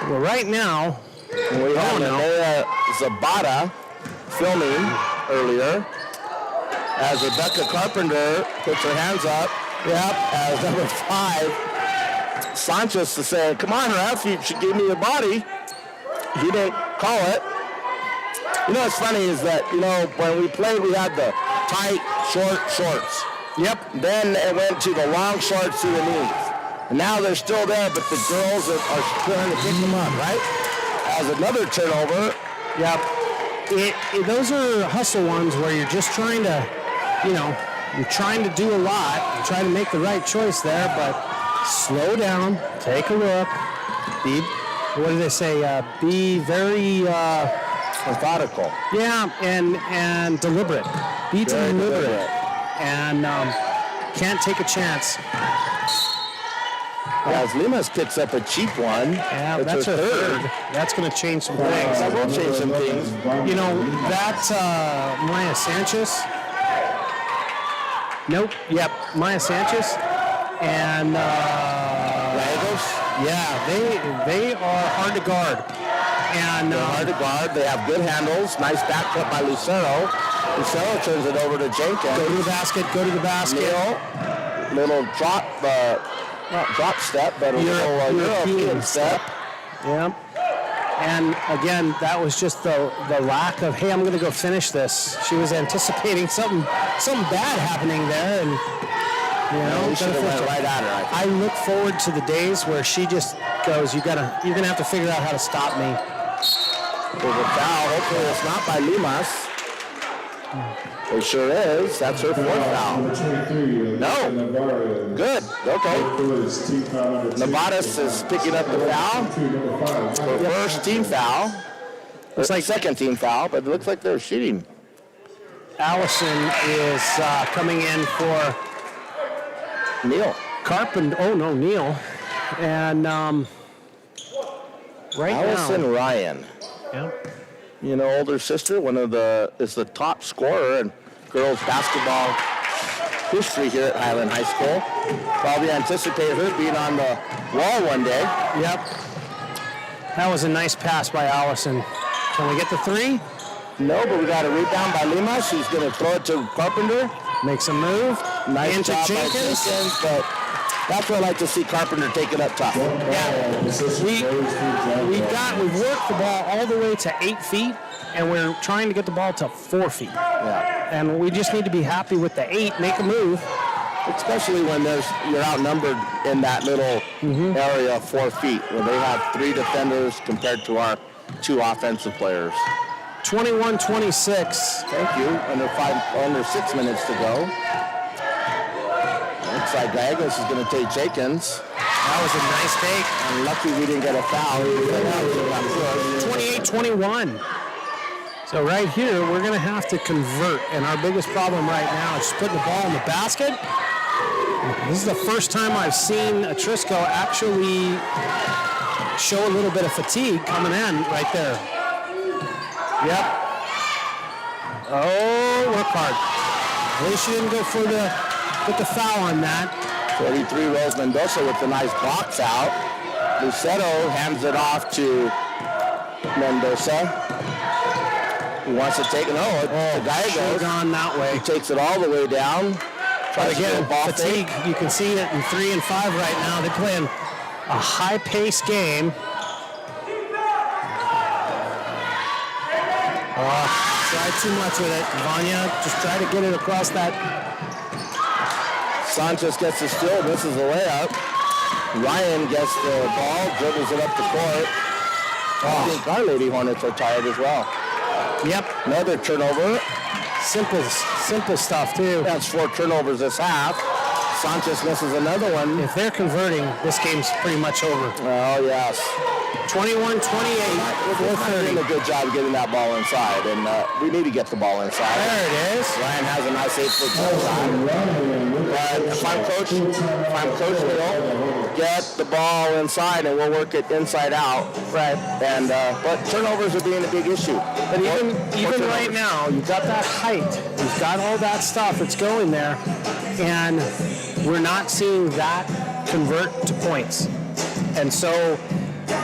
Well, right now, we have Linnea Zabata filming earlier as Rebecca Carpenter puts her hands up. Yep, as number 5, Sanchez is saying, come on, ref, you should give me your body. He didn't call it. You know what's funny is that, when we played, we had the tight, short shorts. Yep. Then it went to the long shorts to the knees. And now they're still there, but the girls are trying to pick them up, right? As another turnover. Yep. Those are hustle ones where you're just trying to, you're trying to do a lot. You're trying to make the right choice there, but slow down, take a look. What do they say? Be very methodical. Yeah, and deliberate. Be deliberate. And can't take a chance. As Limas picks up a cheap one. Yeah, that's her third. That's going to change some things. That will change some things. That's Maya Sanchez. Nope. Yep, Maya Sanchez. And yeah, they are hard to guard. And they're hard to guard. They have good handles. Nice back cut by Lucero. Lucero turns it over to Jenkins. Go to the basket. Little drop, not drop step, but a little European step. Yeah. And again, that was just the lack of, hey, I'm going to go finish this. She was anticipating something bad happening there, and we should have went right at her. I look forward to the days where she just goes, you're gonna have to figure out how to stop me. There's a foul. Hopefully it's not by Limas. It sure is. That's her 4th foul. No. Good. Okay. Navarez is picking up the foul. Her first team foul. Looks like second team foul, but it looks like they're shooting. Allison is coming in for Neal. Carpenter. Oh, no, Neal. And Allison Ryan. Yeah. Older sister, is the top scorer in girls basketball history here at Highland High School. Probably anticipate her being on the wall one day. Yep. That was a nice pass by Allison. Can we get the 3? No, but we got a rebound by Lima. She's going to throw it to Carpenter. Makes a move. Nice into job Jenkins. by Jenkins, but that's what I like to see Carpenter take it up top. Yeah. We've worked the ball all the way to 8 feet, and we're trying to get the ball to 4 feet. Yeah. And we just need to be happy with the 8, make a move. Especially when you're outnumbered in that little area of 4 feet, where they have 3 defenders compared to our 2 offensive players. 21-26. Thank you. Under 6 minutes to go. Looks like Gallegos is going to take Jenkins. That was a nice take. And lucky we didn't get a foul. 28-21. So right here, we're going to have to convert. And our biggest problem right now is putting the ball in the basket. This is the first time I've seen Atrisco actually show a little bit of fatigue coming in right there. Yep. Oh, work hard. At least you didn't go for the foul on that. 33 Rose Mendoza with a nice box out. Lucero hands it off to Mendoza. He wants to take it. The guy goes gone that way. He takes it all the way down. But again, fatigue. You can see it in 3 and 5 right now. They're playing a high-paced game. Tried too much with it. Vanya just tried to get it across that. Sanchez gets the steal, misses the layup. Ryan gets the ball, dribbles it up the court. I think our Lady Hornets are tired as well. Yep. Another turnover. Simple stuff, too. That's 4 turnovers this half. Sanchez misses another one. If they're converting, this game's pretty much over. Oh, yes. 21-28. We're doing a good job getting that ball inside, and we need to get the ball inside. There it is. Ryan has a nice 8-foot shot. But if I'm Coach Neal, get the ball inside, and we'll work it inside out. Right. And but turnovers are being a big issue. But even right now, you've got that height, you've got all that stuff that's going there, and we're not seeing that convert to points. And so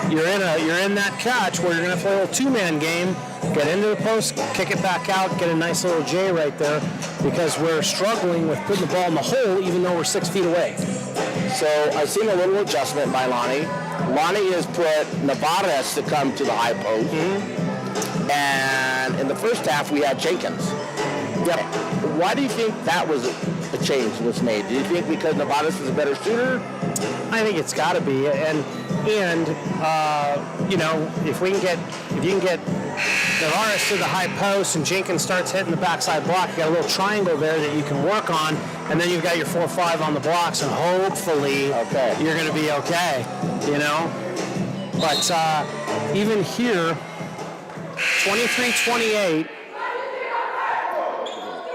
you're in that catch where you're going to play a little two-man game, get into the post, kick it back out, get a nice little J right there, because we're struggling with putting the ball in the hole even though we're 6 feet away. So I've seen a little adjustment by Lonnie. Lonnie has put Navarez to come to the high post. Mm-hmm. And in the first half, we had Jenkins. Yep. Why do you think that was a change was made? Do you think because Navarez is a better shooter? I think it's got to be. And you know, if you can get Navarez to the high post and Jenkins starts hitting the backside block, you got a little triangle there that you can work on, and then you've got your 4-5 on the blocks, and hopefully you're going to be okay, you know? But even here, 23-28,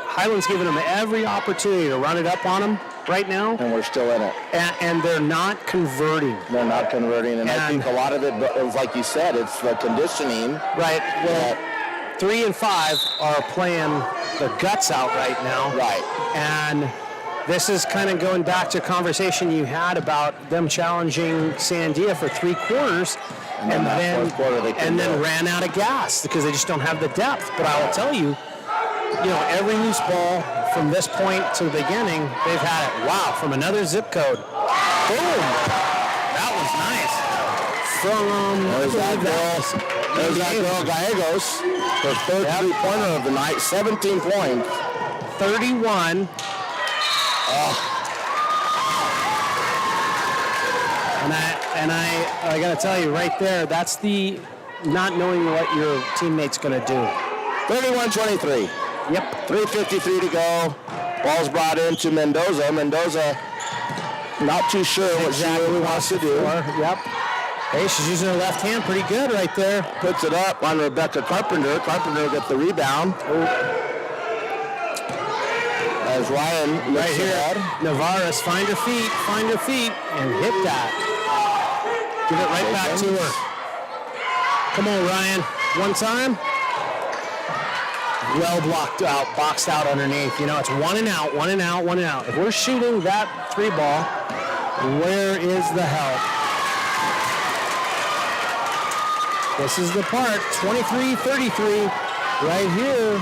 Highland's giving them every opportunity to run it up on them right now. And we're still in it. And they're not converting. They're not converting. And I think a lot of it is, like you said, it's the conditioning. Right. Well, 3 and 5 are playing their guts out right now. Right. And this is kind of going back to a conversation you had about them challenging Sandia for 3 quarters. And then ran out of gas because they just don't have the depth. But I will tell you, every loose ball from this point to the beginning, they've had it. Wow, from another zip code. Boom! That was nice. There's that girl, Gallegos, her third three-pointer of the night, 17 points. 31. And I got to tell you, right there, that's the not knowing what your teammate's going to do. 31-23. Yep. 3:53 to go. Ball's brought into Mendoza. Mendoza not too sure what she really wants to do. Yep. Hey, she's using her left hand pretty good right there. Puts it up on Rebecca Carpenter. Carpenter will get the rebound. As Ryan right here, Navarez, find her feet, and hit that. Give it right back to her. Come on, Ryan. One time. Well blocked out, boxed out underneath. It's 1 and out, 1 and out, 1 and out. If we're shooting that 3 ball, where is the help? This is the part, 23-33, right here.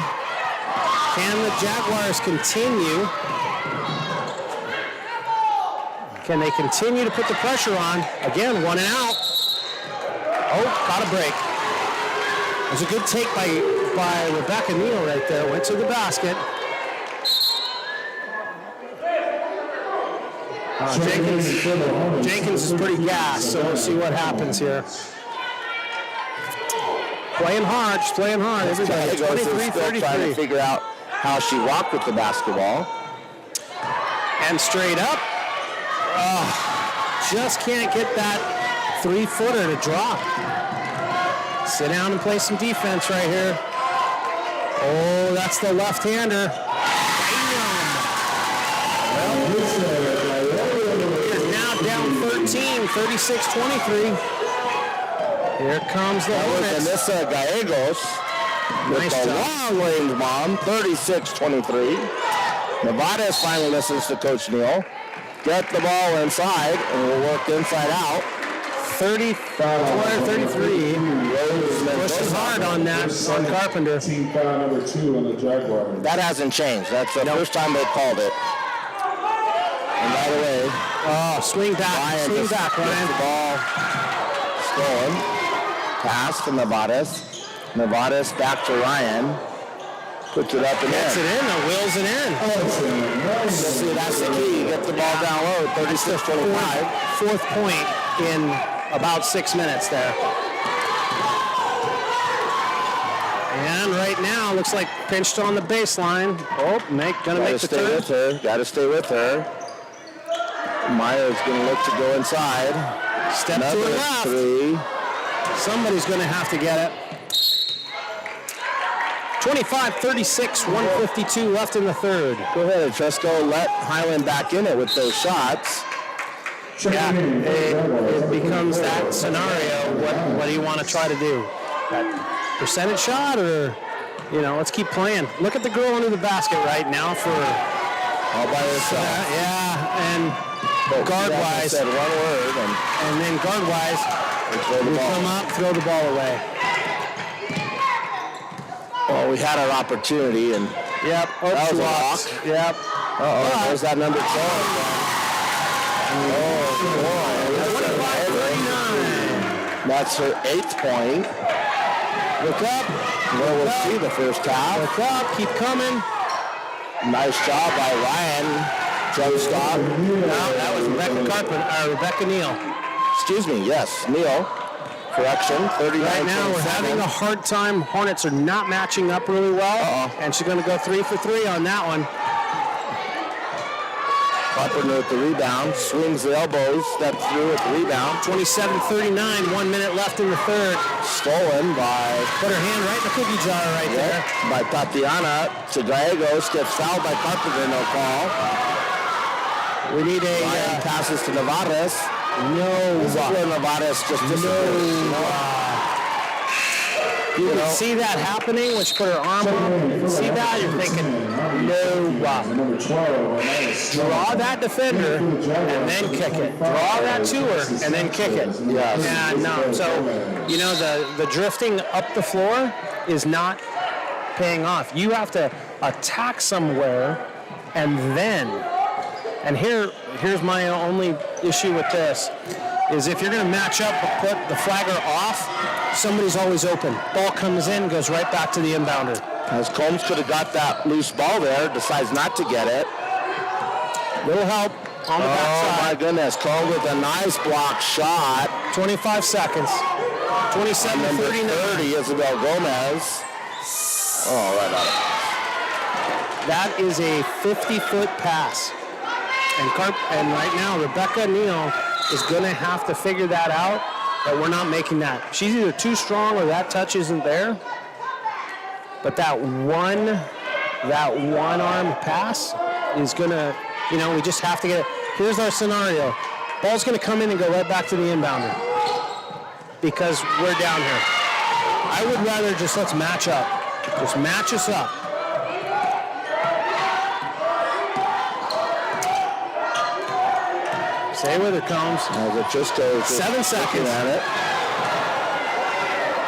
Can the Jaguars continue? Can they continue to put the pressure on? Again, 1 and out. Oh, got a break. It was a good take by Rebecca Neal right there. Went to the basket. Jenkins is pretty gassed, so we'll see what happens here. Playing hard, just playing hard. Everybody, 23-33. Trying to figure out how she walked with the basketball. And straight up. just can't get that 3-footer to drop. Sit down and play some defense right here. Oh, that's the left-hander. Is now down 13, 36-23. Here comes the Hornets. Vanessa Gallegos with Nice the job. long range bomb, 36-23. Nevada's finally listens to Coach Neal. Get the ball inside, and we'll work inside out. 34-33. Pushing hard on that, on Carpenter. Team foul number 2 on the Jaguars. That hasn't changed. That's the first time they called it. And by the way, Swing back, Ryan swing just back, gets Ryan. the ball stolen. Pass to Nevadas. Nevadas back to Ryan. Puts it up and Gets it in. in, wheels it in. See, that's the key. Get the ball down low, 36-25. Fourth point in about 6 minutes there. And right now, looks like pinched on the baseline. Oh, gonna make the Stay turn. with her. Got to stay with her. Meyer's going to look to go inside. Step to Another the left. 3. Somebody's gonna have to get it. 25-36, 152 left in the third. Go ahead, Tresco. Let Highland back in it with those shots. Yeah, it becomes that scenario. What do you want to try to do? That percentage shot, or let's keep playing. Look at the girl under the basket right now for All by herself. yeah, and guard wise, Said one word and then guard wise, throw the you ball. come up, throw the ball away. Well, we had our opportunity, and Yep, that was a walks. walk. Yep. There's that number 12. Oh, boy. 25-39. That's her 8th point. Look up. Well, we'll see the first half. Look up. Keep coming. Nice job by Ryan. Jump stop. No, that was Rebecca Neal. Excuse me, yes, Neal. Correction, 39. Right now, we're having a hard time. Hornets are not matching up really well. And she's going to go 3 for 3 on that one. Carpenter with the rebound. Swings the elbows. Steps through with the rebound. 27-39, 1 minute left in the third. Stolen by... Put her hand right in the cookie jar right there. By Tatiana to Gallegos. Gets fouled by Carpenter. No call. We need a... Ryan passes to Nevadas. No. This is where Nevadas just disappears. You can see that happening when she put her arm up. You can see that. You're thinking, no. Number 12. Draw that defender and then kick it. Draw that to her and then kick it. Yes. Yeah, no. So, the drifting up the floor is not paying off. You have to attack somewhere and then. And here's my only issue with this, is if you're going to match up but put the flagger off, somebody's always open. Ball comes in, goes right back to the inbounder. As Combs could have got that loose ball there, decides not to get it. Little help on the Oh backside. my goodness, Combs with a nice block shot. 25 seconds. Number 27-39. 30, Isabel Gomez. Oh, right on. That is a 50-foot pass. And right now, Rebecca Neal is going to have to figure that out, but we're not making that. She's either too strong or that touch isn't there. But that one arm pass is going to, we just have to get it. Here's our scenario. Ball's going to come in and go right back to the inbounder because we're down here. I would rather let's match up. Just match us up. Stay with it, Combs. As it just goes. 7 seconds. At it.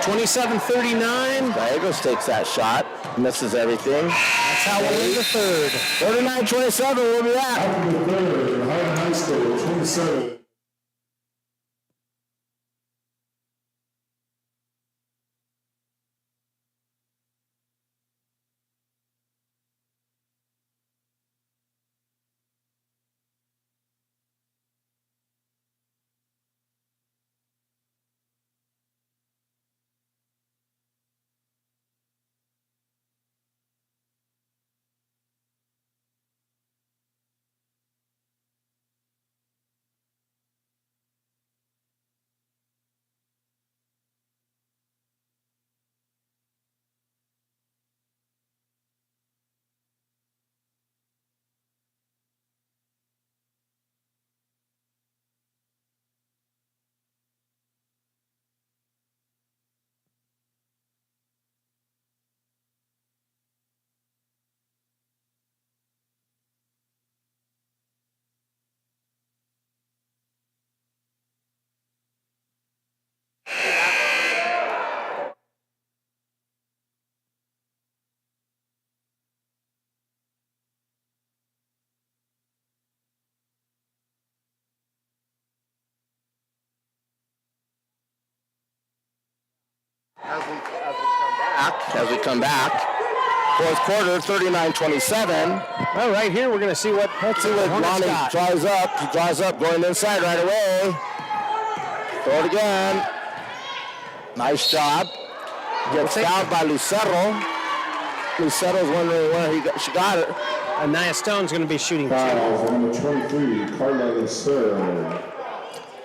27-39. Gallegos takes that shot. Misses everything. That's how we'll end the third. 39-27, we'll be back. After the third, Highland High School, 27. As we come back, fourth quarter, 39-27. Well, right here we're going to see what. Let's see what Hornets Lonnie got. draws up. He draws up, going inside right away. Throw it again. Nice job. Gets fouled by Lucero. Lucero's wondering where she got it. And Nia Stone's going to be shooting. Fouls on number 23, Carla Lucero.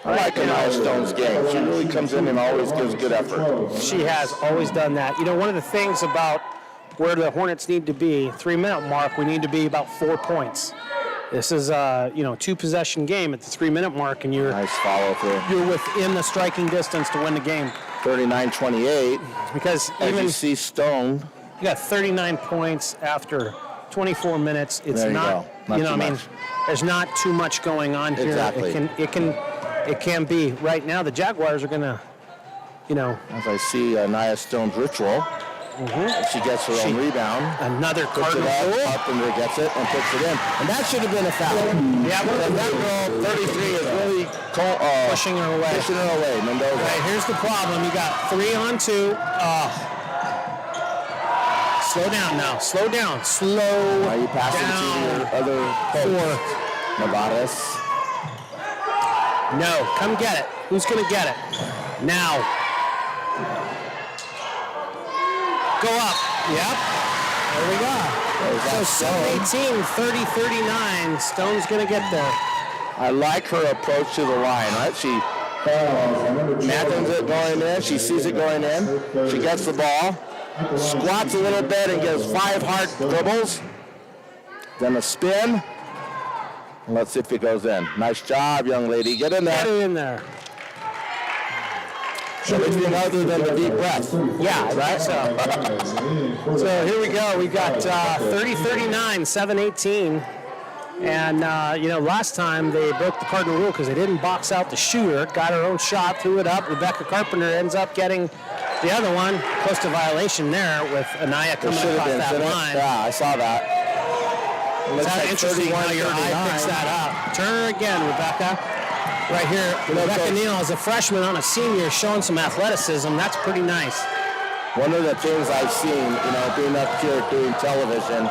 I like Nia Stone's game. She really comes in and always gives good effort. She has always done that. You know, one of the things about where the Hornets need to be, 3-minute mark, we need to be about 4 points. This is a 2-possession game at the 3-minute mark, and Nice follow through. you're within the striking distance to win the game. 39-28. Because As even you see Stone. you got 39 points after 24 minutes. It's There you not, go. Not you know, too I mean, much. there's not too much going on here. Exactly. It can be. Right now, the Jaguars are going to, As I see Nia Stone's ritual. She gets her own rebound. another Puts it Cardinal rule. up, Carpenter gets it and puts it in. And that should have been a foul. Yeah, And that girl, 33, is really pushing her away. pushing her away, Mendoza. Right, here's the problem. You got 3-on-2. Slow down now. Slow down. Slow Are you passing down. to your other coach? Nevadas. No, come get it. Who's going to get it? Now. Go up. Yep. There we go. There's So that Stone. 7-18, 30-39. Stone's going to get there. I like her approach to the line, right? She Fouls on number 12. imagines it going in. She sees it going in. She gets the ball. Squats a little bit and gives 5 hard dribbles. Then a spin. Let's see if it goes in. Nice job, young lady. Get in Get there. it in there. Anything other than the deep breath. Yeah, right. So here we go. We got 30-39, 7-18. And, last time they broke the Cardinal rule because they didn't box out the shooter. Got her own shot, threw it up. Rebecca Carpenter ends up getting the other one. Close to violation there with Anaya coming Should have across been, that shouldn't it? line. Yeah, I saw that. Looks It's like interesting how your eye 31-39. picks that up. Turn her again, Rebecca. Right here, Rebecca Coach. Neal is a freshman on a senior showing some athleticism. That's pretty nice. One of the things I've seen, being up here doing television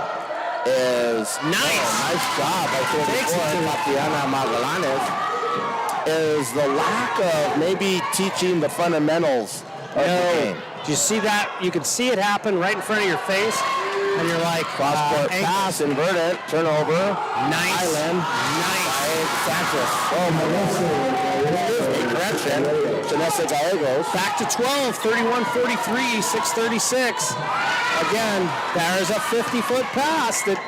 is nice job by Takes it 34 to- Tatiana Magallanes, is the lack of maybe teaching the fundamentals of the game. Do you see that? You can see it happen right in front of your face, and you're like, Cross-court ankle. pass, inverted, turnover. Nice. Highland. Nice. Sanchez. Correction. Janessa Gallegos. Back to 12, 31-43, 6:36. Again, there's a 50-foot pass that,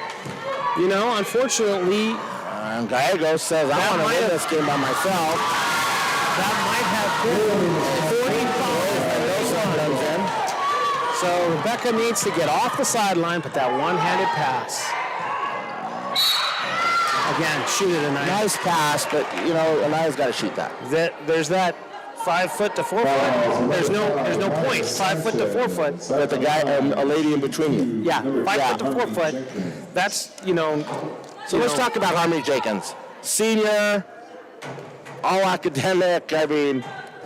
unfortunately, And Gallegos says, I That want to might win have- this game by myself. that might have been 45. Comes in. So Rebecca needs to get off the sideline, but that one-handed pass. Again, shoot it tonight. Nice pass, but, Anaya's got to shoot that. There's that 5 foot to 4 foot. There's no point. 5 foot to 4 foot. With the guy, a lady in between you. Yeah, 5 foot to 4 foot. That's So let's talk about Harmony Jenkins. Senior, all academic,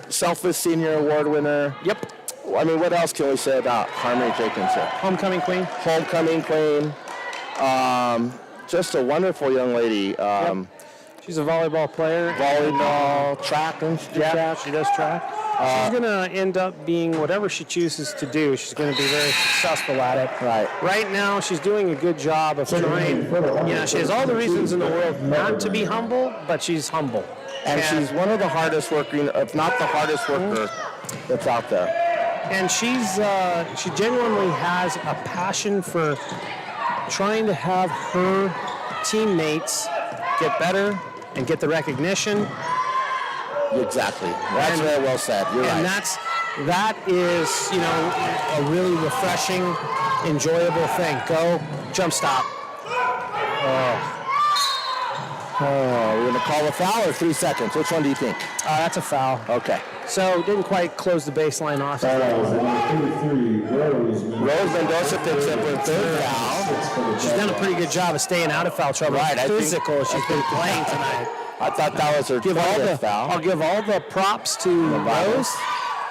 selfless senior award winner. Yep. What else can we say about Harmony Jenkins here? Homecoming queen. Homecoming queen. Just a wonderful young lady. She's a volleyball player. Volleyball, track, and she did track. She does track. She's going to end up being whatever she chooses to do. She's going to be very successful at it. Right. Right now, she's doing a good job of trying. She has all the reasons in the world not to be humble, but she's humble. And she's one of the hardest working, if not the hardest worker that's out there. And she genuinely has a passion for trying to have her teammates get better and get the recognition. Exactly. That's very well said. You're And right. that is, a really refreshing, enjoyable thing. Go, jump stop. We're going to call a foul or 3 seconds. Which one do you think? That's a foul. Okay. So didn't quite close the baseline off. Fouls on number 33, Rose Rose Mendoza picks up her third foul. She's done a pretty good job of staying out of foul trouble. Right, I think- Physical, she's been playing tonight. I thought that was her 20th foul. I'll give all the props to Rose.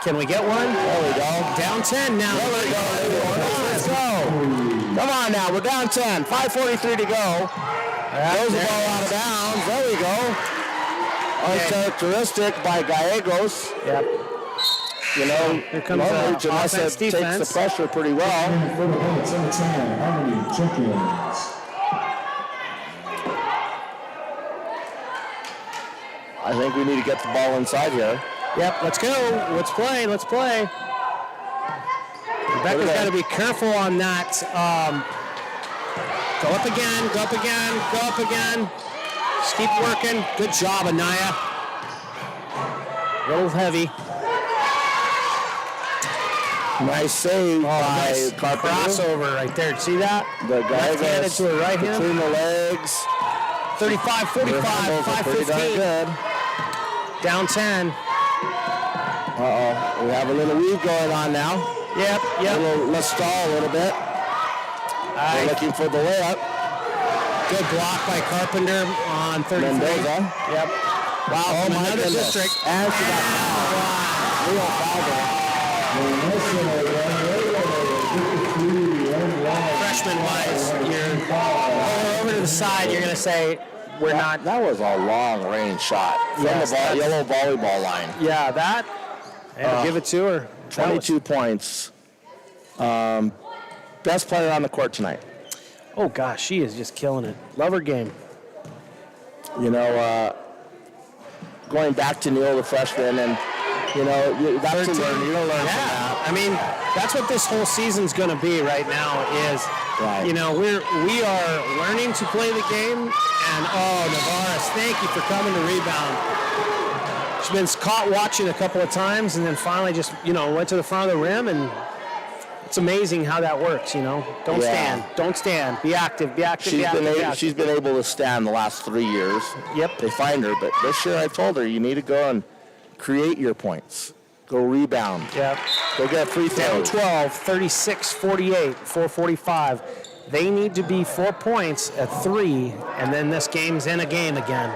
Can we get one? There we go. Down 10 now. There we go. Let's go. Come on now. We're down 10. 5:43 to go. Throws the ball out of bounds. There we go. Uncharacteristic by Gallegos. Yep. You know, Here comes Janessa offense, takes defense. the pressure pretty well. For the Hornets, number 10, Harmony Jenkins. I think we need to get the ball inside here. Yep, let's go. Let's play. Let's play. Rebecca's got to be careful on that. Go up again, go up again, go up again. Just keep working. Good job, Anaya. A little heavy. Nice save by Nice Carpenter. crossover right there. See that? The guy Left-handed to a right hand. between the legs. 35, 45, Pretty darn 5:15. good. Down 10. We have a little weave going on now. Yep, yep. Let's stall a little bit. We're looking for the layup. Good block by Carpenter on 33. Mendoza. Yep. Wow, from my another goodness. district. And she got fouled. Real foul there. Freshman-wise, you're over to the side. You're going to say, we're not. That was a long-range shot from Yes, the that's- yellow volleyball line. Yeah, that. And give it to her. 22 points. Best player on the court tonight. Oh, gosh, she is just killing it. Love her game. You know, going back to Neil, the freshman, and, you know, that's to learn. You don't learn from that. I mean, that's what this whole season's going to be right now is, Right. you know, we are learning to play the game. And, Navarez, thank you for coming to rebound. She's been caught watching a couple of times and then finally just, you know, went to the front of the rim, and it's amazing how that works, you know. Don't stand. Don't stand. Be active. Be active. Be active. Be active. She's been able to stand the last 3 years. Yep. They find her, but this year I told her you need to go and create your points. Go rebound. Yep. Go get free Down throws. 12, 36, 48, 4:45. They need to be 4 points at 3, and then this game's in a game again.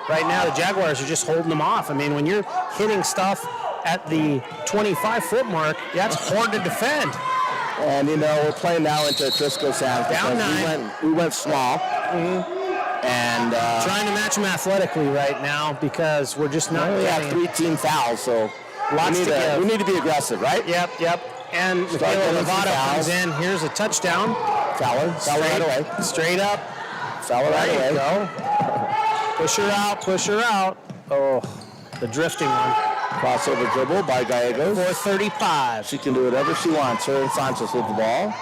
Right now, the Jaguars are just holding them off. I mean, when you're hitting stuff at the 25-foot mark, that's hard to defend. And, you know, we're playing now into Trisco's hands. Down because 9. We went small. And Trying to match them athletically right now because we're just not we have getting 3 team fouls, so Lots to give. we need to be aggressive, right? Yep. And Start Michaela getting some Lovato fouls. comes in. Here's a touchdown. Foul right away. Straight up. Foul right There you away. go. Push her out. Push her out. Oh, the drifting one. Crossover dribble by Gallegos. 4:35. She can do whatever she wants. Her and Sanchez with the ball.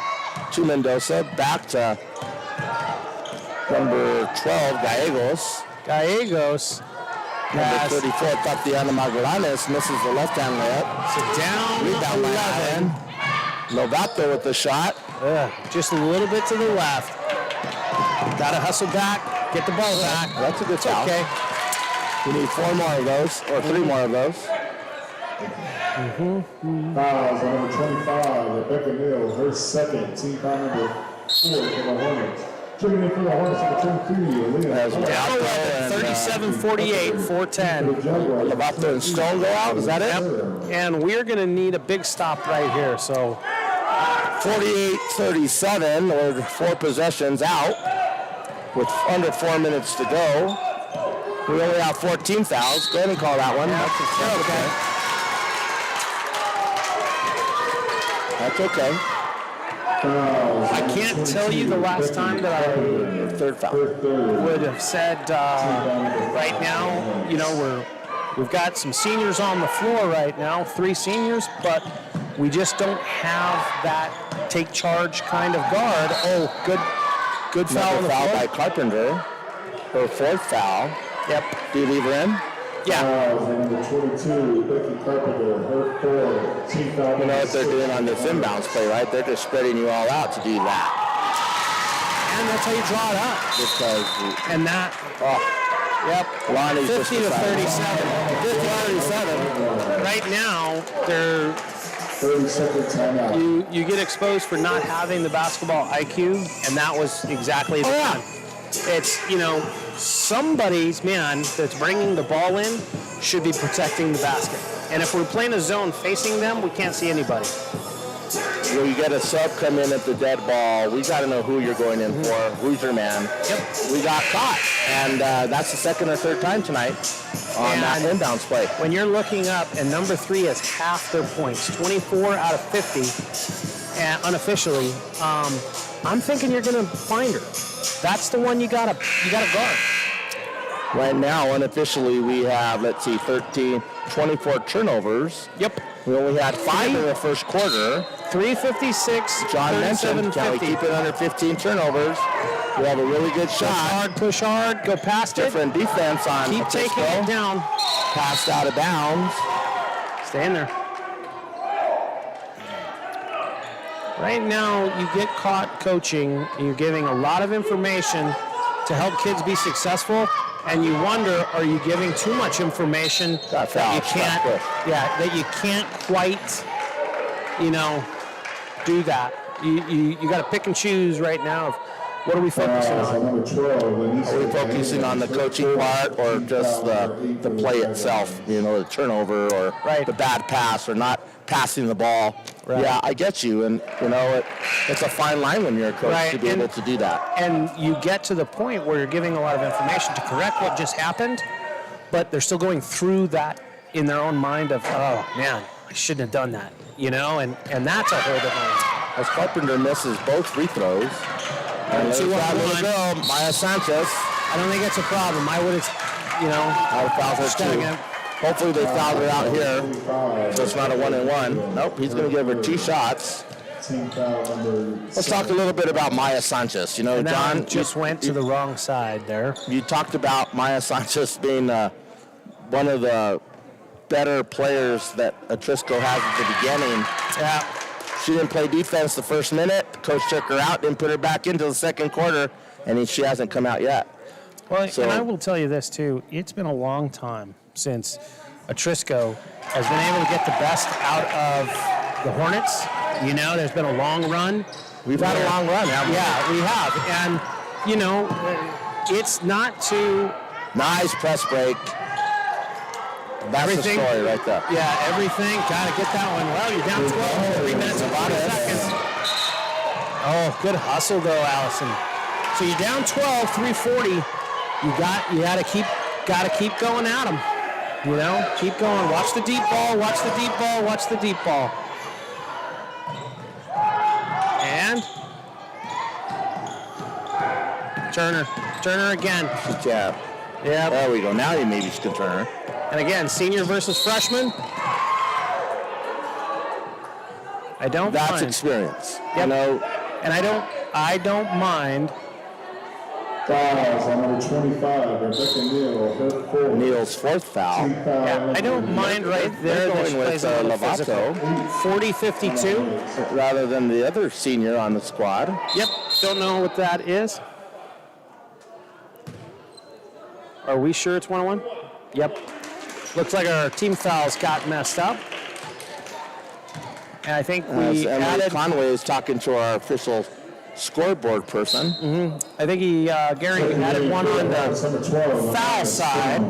To Mendoza. Back to number 12, Gallegos. Gallegos. Number Yes. 34, Tatiana Magallanes, misses the left-hand layup. So down Rebound by 11. Highland. Lovato with the shot. Just a little bit to the left. Got to hustle back. Get the ball back. That's a good It's foul. okay. We need 4 more of those, or 3 more of those. Fouls on number 25, Rebecca Neal, her second. Team foul number 4 for the Hornets. Checking in for the Hornets, number 23, Aaliyah. As Down Lovato 11. and 37-48. 4:10. Lovato and Stone go out. Is that it? And we're going to need a big stop right here. So 48-37, or 4 possessions out with under 4 minutes to go. We only have 14 fouls. Go ahead and call that one. That's okay. I can't tell you the last time that I Third foul. would have said right now, you know, we've got some seniors on the floor right now, 3 seniors, but we just don't have that take charge kind of guard. Oh, good foul on Another the foul floor. by Carpenter. Her 4th foul. Yep. Do you leave her in? Yeah. Fouls on number 22, Becky Carpenter, her 4th. Team foul You know number what they're 6. doing on this inbounds play, right? They're just spreading you all out to do that. And that's how you draw it up. Because, And that, yep. Lonnie's 50 to just 37. 50-37. Right now, they're 30-second timeout. you get exposed for not having the basketball IQ, and that was exactly the time. It's, you know, somebody's man that's bringing the ball in should be protecting the basket. And if we're playing a zone facing them, we can't see anybody. When you get a sub come in at the dead ball, we got to know who you're going in for, who's your man. Yep. We got caught, and that's the second or third time tonight on that inbounds play. When you're looking up, and number 3 has half their points, 24 out of 50, and unofficially, I'm thinking you're going to find her. That's the one you gotta guard. Right now, unofficially, we have, 24 turnovers. Yep. We only had 5 in the first quarter. 356. John mentioned, can we keep it under 15 turnovers? We have a really good shot. Push hard, go past Different defense on Keep taking it down. Passed out of bounds. Stay in there. Right now, you get caught coaching, you're giving a lot of information to help kids be successful, and you wonder, are you giving too much information that you can't quite, do that. You got to pick and choose right now of what are we focusing on? Number 12, Are we focusing on the coaching part or just the play itself, the turnover or the bad pass or not passing the ball? Right. Yeah, I get you. And, it's a fine line when you're a coach to be able to do that. And you get to the point where you're giving a lot of information to correct what just happened, but they're still going through that in their own mind of, oh, man, I shouldn't have done that, and that's a whole different one. As Carpenter misses both free throws. And see that little girl, Maya Sanchez. I don't think it's a problem. I would have, I would foul her too. Hopefully they fouled her out here, so it's not a 1-and-1. Nope, he's going to give her 2 shots. Let's talk a little bit about Maya Sanchez. John just went to the wrong side there. You talked about Maya Sanchez being one of the better players that Atrisco has at the beginning. Yeah. She didn't play defense the first minute. Coach took her out, didn't put her back into the second quarter, and she hasn't come out yet. Well, and I will tell you this, too. It's been a long time since Atrisco has been able to get the best out of the Hornets. There's been a long run. We've had a long run, haven't we? Yeah, we have. And, it's not too... Nice press break. That's the story right there. Yeah, everything. Got to get that one. Well, you're down 12, 3 minutes and 40 seconds. Oh, good hustle, though, Allison. So you're down 12, 340. You got to keep going at them. Keep going. Watch the deep ball. Watch the deep ball. Watch the deep ball. And Turner again. Good job. Yeah. There we go. Now you maybe can turn her. And again, senior versus freshman. That's mind. Experience. Yep. And I don't mind. Fouls on number 25, Rebecca Neal, her 4th. Neal's 4th foul. Yeah, I don't mind right there. They're going with Lovato. 40-52. Rather than the other senior on the squad. Yep. Don't know what that is. Are we sure it's 1-on-1? Yep. Looks like our team fouls got messed up. And I think we added... Conway is talking to our official scoreboard person. Mm-hmm. I think Gary added one on the foul side.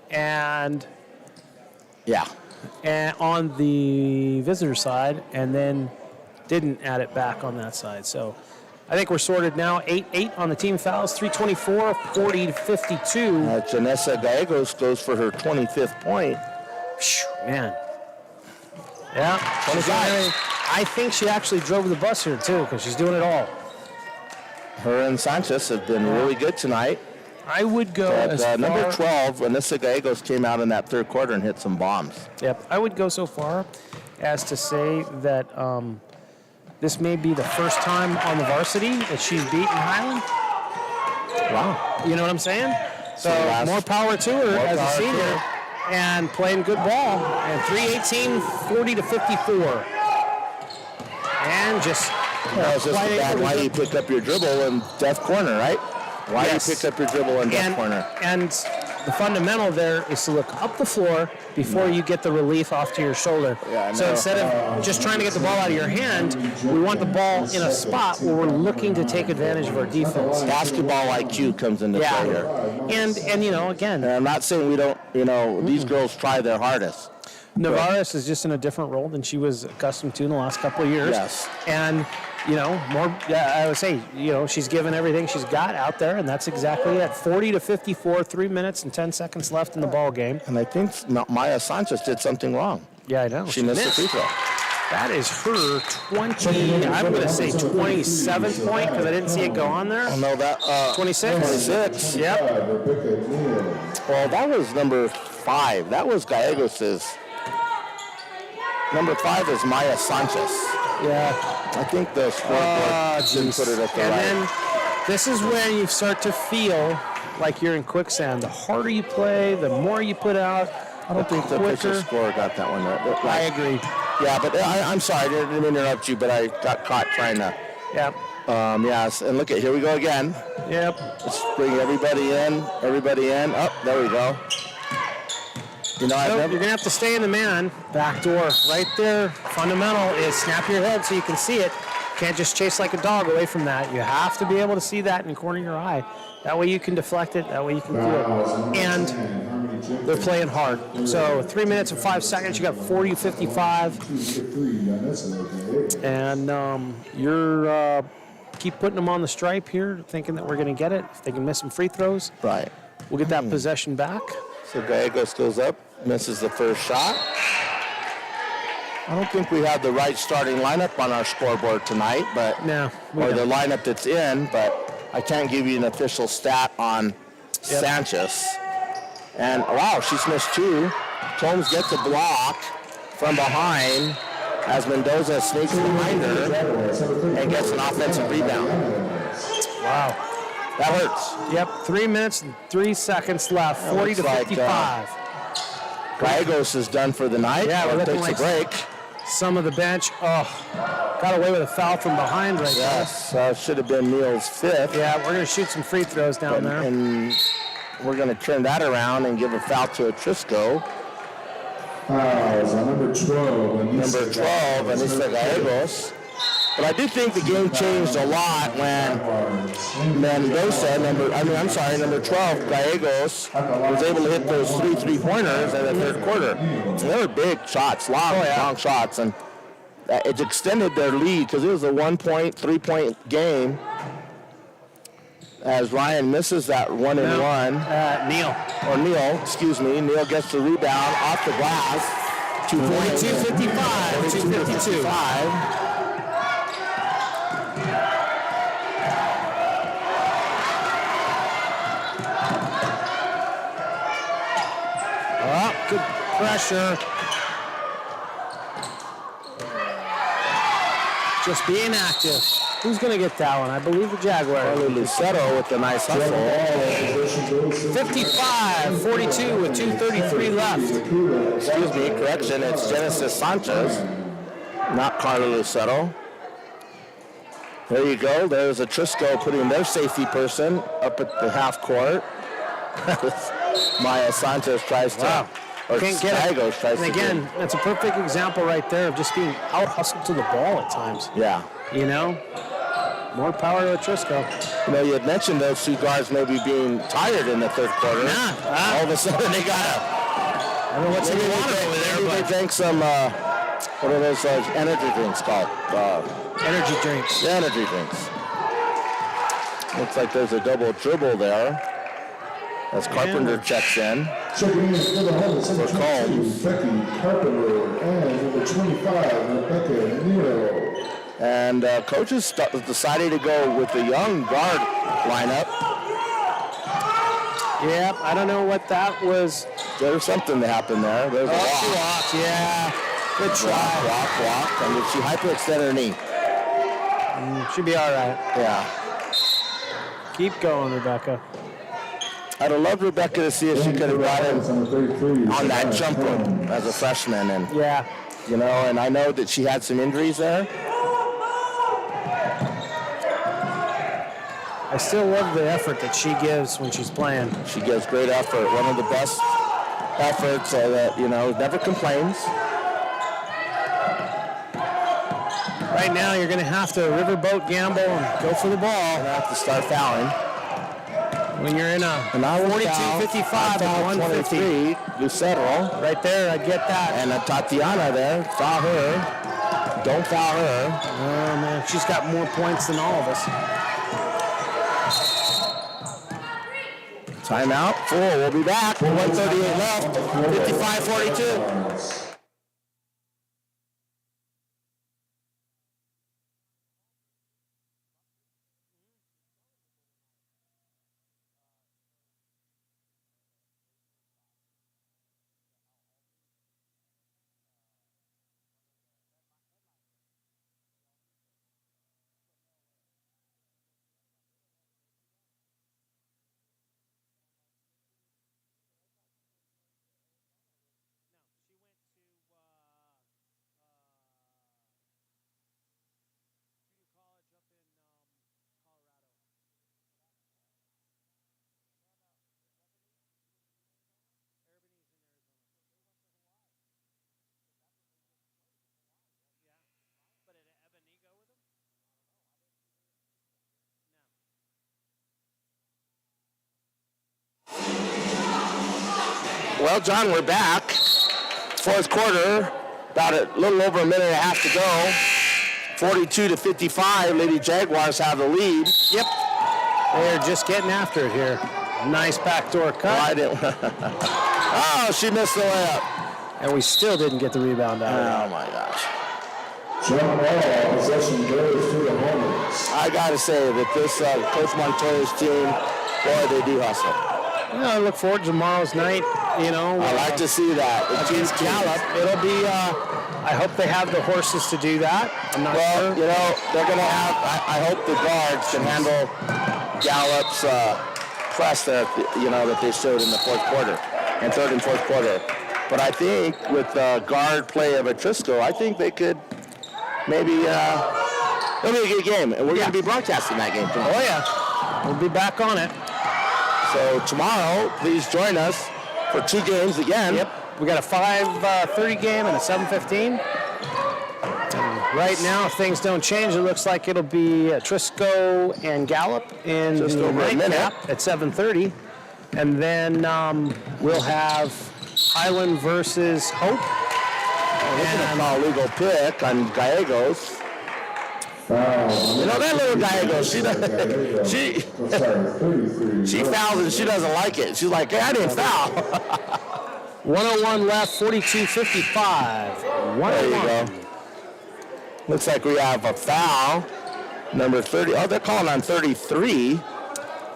And on the visitor side, and then didn't add it back on that side. So I think we're sorted now. 8-8 on the team fouls, 324, 40-52. Janessa Gallegos goes for her 25th point. Man. Yeah. 25. I think she actually drove the bus here, too, because she's doing it all. Her and Sanchez have been really good tonight. I would go as far... Number 12, Vanessa Gallegos came out in that third quarter and hit some bombs. Yep. I would go so far as to say that this may be the first time on the varsity that she's beaten Highland. Wow. You know what I'm saying? So more power to her as a senior and playing good ball. And 318, 40-54. And just... it's just bad. Why do you pick up your dribble in death corner, right? Why do you pick up your dribble in death corner? And the fundamental there is to look up the floor before you get the relief off to your shoulder. Yeah, so instead of just trying to get the ball out of your hand, we want the ball in a spot where we're looking to take advantage of our defense. Basketball IQ comes into play here. And again. And I'm not saying we don't, these girls try their hardest. Navarez is just in a different role than she was accustomed to in the last couple of years. Yes. And, I would say, she's given everything she's got out there, and that's exactly it. 40-54, 3 minutes and 10 seconds left in the ball game. And I think Maya Sanchez did something wrong. Yeah, I know. She missed the free throw. That is her I'm going to say 27th point because I didn't see it go on there. Oh, no, that... 26? 26. Yep. Well, that was number 5. That was Gallegos's. Number 5 is Maya Sanchez. Yeah. I think the scoreboard didn't put it at the right. And then this is where you start to feel like you're in quicksand. The harder you play, the more you put out. I don't think the official score got that one right. I agree. Yeah, but I'm sorry, I didn't interrupt you, but I got caught trying to. Yep. Yes, and look at, here we go again. Yep. Let's bring everybody in. Oh, there we go. You're going to have to stay in the man. Back door right there. Fundamental is snap your head so you can see it. Can't just chase like a dog away from that. You have to be able to see that in the corner of your eye. That way you can deflect it. That way you can do it. And they're playing hard. So 3 minutes and 5 seconds. You got 40-55. And you're keep putting them on the stripe here, thinking that we're going to get it. If they can miss some free throws, right, we'll get that possession back. So Gallegos goes up, misses the first shot. I don't think we have the right starting lineup on our scoreboard tonight, but or the lineup that's in, but I can't give you an official stat on Sanchez. And wow, she's missed 2. Holmes gets a block from behind as Mendoza sneaks behind her and gets an offensive rebound. Wow. That hurts. Yep, 3 minutes and 3 seconds left, 40-55. Gallegos is done for the night. Yeah, we're looking takes like a break. Some of the bench, got away with a foul from behind right there. Yes, should have been Neal's 5th. Yeah, we're going to shoot some free throws down there. And we're going to turn that around and give a foul to Atrisco. Number 12. Number 12, Anissa Gallegos. But I do think the game changed a lot when Mendoza, number 12, Gallegos, was able to hit those 3 3-pointers in the third quarter. And they were big shots, long shots, and it extended their lead because it was a 1-point, 3-point game. As Ryan misses that 1-and-1. Neal Neal gets the rebound off the glass. 2:52. Good pressure. Just being active. Who's going to get that one? I believe the Jaguar. Lucero with the nice hustle. 55-42 with 2:33 left. Excuse me, correction. It's Genesis Sanchez, not Carla Lucero. There you go. There's Atrisco putting their safety person up at the half court. Maya Sanchez tries to. Wow. Or Can't get Gallegos it. tries and to again, that's a perfect example right there of just being out-hustled to the ball at times. Yeah. More power to Atrisco. You had mentioned those 2 guards maybe being tired in the third quarter. All of a sudden they got I don't know what's in the water over there, but they drank some, what are those energy drinks called? Energy drinks. The energy drinks. Looks like there's a double dribble there. As Carpenter checks in. Checking in for the Hornets, number For 22, Becky Carpenter, and number 25, Rebecca Nero. And coaches decided to go with the young guard lineup. Yep, I don't know what that was. There was something that happened there. There's a walk. She walked, yeah. Good try. Walk. I mean, she hyperextended her knee. She'll be all right. Yeah. Keep going, Rebecca. I'd have loved Rebecca to see if she could have got him on that jump rope as a freshman. And and I know that she had some injuries there. I still love the effort that she gives when she's playing. She gives great effort. One of the best efforts that, never complains. Right now, you're going to have to riverboat gamble and go for the ball. Going to have to start fouling. When you're in a And I was 42-55 at 150. 23, Lucero. Right there, I get that. And Tatiana there, foul her. Don't foul her. Oh, man, she's got more points than all of us. Timeout, 4. We'll be back. 1:38 left. 55-42. Well, John, we're back. Fourth quarter, about a little over a minute and a half to go. 42-55, Lady Jaguars have the lead. Yep. They're just getting after it here. Nice backdoor cut. Oh, she missed the layup. And we still didn't get the rebound out. Oh, my gosh. John Wall, possession goes to the Hornets. I got to say that this Coach Montoya's team, boy, they do hustle. I look forward to tomorrow's night. You know, I like to see that. Against Gallup, it'll be. I hope they have the horses to do that. I'm not sure. You know, they're going to have. I hope the guards can handle Gallup's press that they showed in the fourth quarter, and third and fourth quarter. But I think with the guard play of Atrisco, I think they could maybe. It'll be a good game, and we're going to be broadcasting that game tomorrow. Oh yeah, we'll be back on it. So tomorrow, please join us for 2 games again. Yep. We got a 5:30 game and a 7:15. Right now, if things don't change, it looks like it'll be Trisco and Gallup in Just the over a minute. nightcap at 7:30. And then we'll have Highland versus Hope. We're going to call a legal pick on Gallegos. You know, that little Gallegos, she fouls and she doesn't like it. She's like, hey, I didn't foul. 101 left, 42-55. There you go. Looks like we have a foul. Number 30. Oh, they're calling on 33.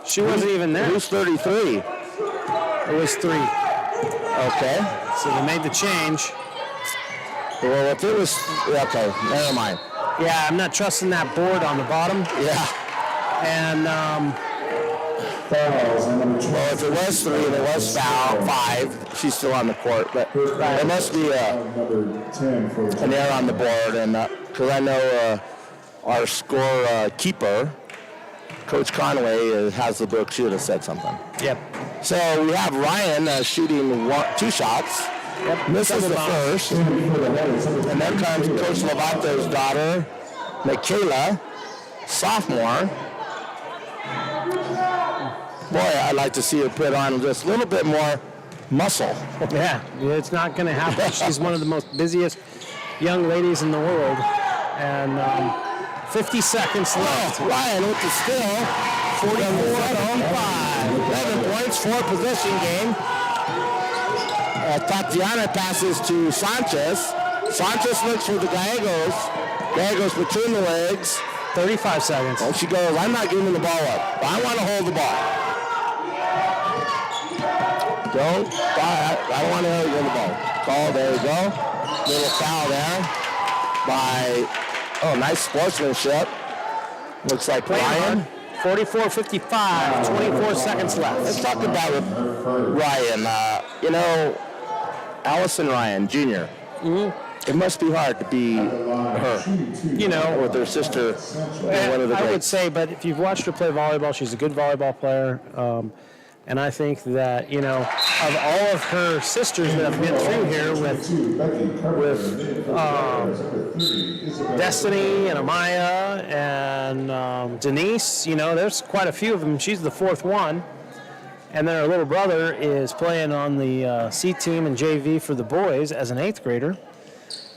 She wasn't even there. Who's 33? It was 3. Okay. So they made the change. Well, if it was... Okay, never mind. Yeah, I'm not trusting that board on the bottom. Yeah. And... well, if it was 3 and it was foul, 5, she's still on the court. But there must be an error on the board. And because I know our score keeper, Coach Conway, has the book. She would have said something. Yep. So we have Ryan shooting 2 shots. Yep. Misses the first. And then comes Coach Lovato's daughter, Michaela, sophomore. Boy, I'd like to see her put on just a little bit more muscle. Yeah, it's not going to happen. She's one of the most busiest young ladies in the world. And 50 seconds left. Ryan with the steal. 44-55. 11 points, 4-possession game. Tatiana passes to Sanchez. Sanchez looks for the Gallegos. Gallegos between the legs. 35 seconds. And she goes, I'm not giving the ball up. I want to hold the ball. I don't want to hold the ball. Call, there you go. Little foul there by, nice sportsmanship. Looks like Ryan. 44-55, 24 seconds left. Let's talk about Ryan. Allison Ryan, Jr. Mm-hmm. It must be hard to be her. With her sister. One of the I would say, but if you've watched her play volleyball, she's a good volleyball player. And I think that, of all of her sisters that have been through here with Destiny and Amaya and Denise, there's quite a few of them. She's the 4th one. And then our little brother is playing on the C team and JV for the boys as an 8th grader.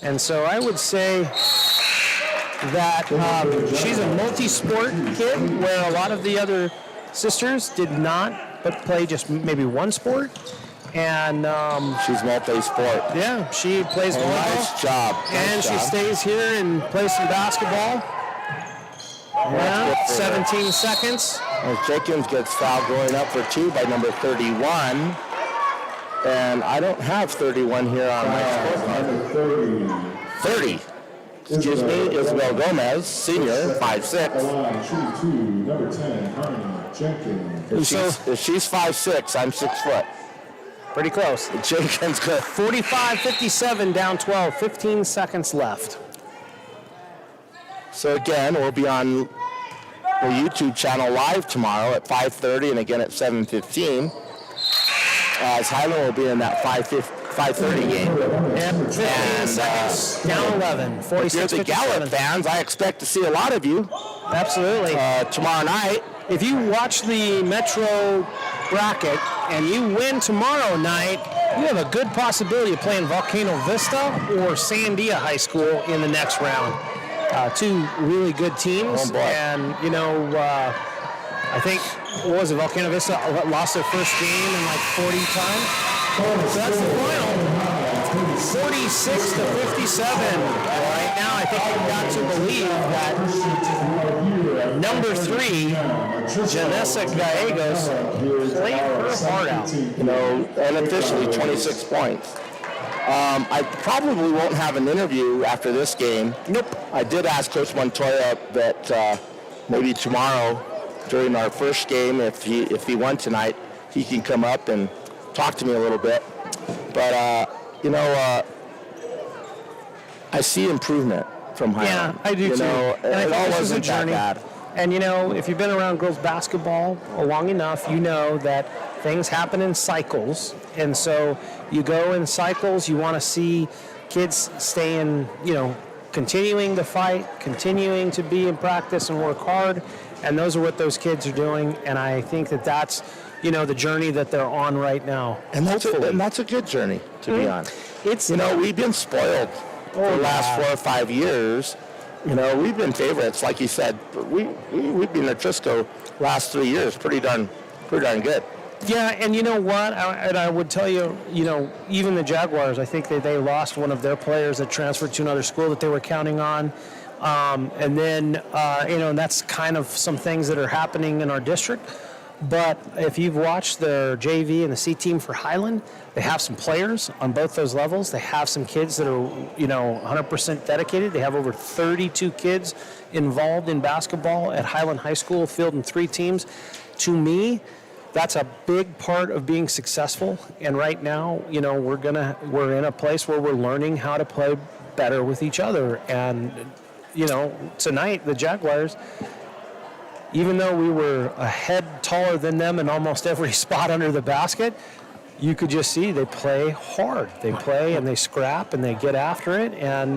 And so I would say that she's a multi-sport kid, where a lot of the other sisters did not, but play just maybe one sport. And she's multi-sport. Yeah, she plays volleyball. Nice job. And she stays here and plays some basketball. Yeah, 17 seconds. As Jenkins gets fouled going up for 2 by number 31. And I don't have 31 here on my scorecard. 30. Excuse me, Isabel Gomez, senior, 5'6". Number 10, Harmony Jenkins. If she's 5'6", I'm 6 foot. Pretty close. Jenkins good. 45-57, down 12, 15 seconds left. So again, we'll be on the YouTube channel live tomorrow at 5:30 and again at 7:15. As Highland will be in that 5:30 game. And 15 seconds, down 11, 46-57. If you're the Gallup fans, I expect to see a lot of you. Absolutely. Tomorrow night. If you watch the Metro bracket and you win tomorrow night, you have a good possibility of playing Volcano Vista or Sandia High School in the next round. 2 really good teams. Oh boy. And, I think, what was it, Volcano Vista lost their first game in like 40 times. So that's the final. 46-57. Right now, I think you've got to believe that number 3, Janessa Gallegos, played her heart out. Unofficially 26 points. I probably won't have an interview after this game. Nope. I did ask Coach Montoya that maybe tomorrow during our first game, if he won tonight, he can come up and talk to me a little bit. But, I see improvement from Highland. Yeah, I do too. It all wasn't that bad. And, if you've been around girls basketball long enough, you know that things happen in cycles. And so you go in cycles. You want to see kids staying, continuing to fight, continuing to be in practice and work hard. And those are what those kids are doing. And I think that that's, the journey that they're on right now. And that's a good journey to be on. It's, we've been spoiled for the last 4 or 5 years. We've been favorites, like you said. We've been at Trisco last 3 years, pretty darn good. Yeah, and you know what? I would tell you, even the Jaguars, I think that they lost one of their players that transferred to another school that they were counting on. And then, and that's kind of some things that are happening in our district. But if you've watched their JV and the C team for Highland, they have some players on both those levels. They have some kids that are, 100% dedicated. They have over 32 kids involved in basketball at Highland High School, fielding 3 teams. To me, that's a big part of being successful. And right now, we're in a place where we're learning how to play better with each other. And, tonight, the Jaguars, even though we were a head taller than them in almost every spot under the basket, you could just see they play hard. They play and they scrap and they get after it. And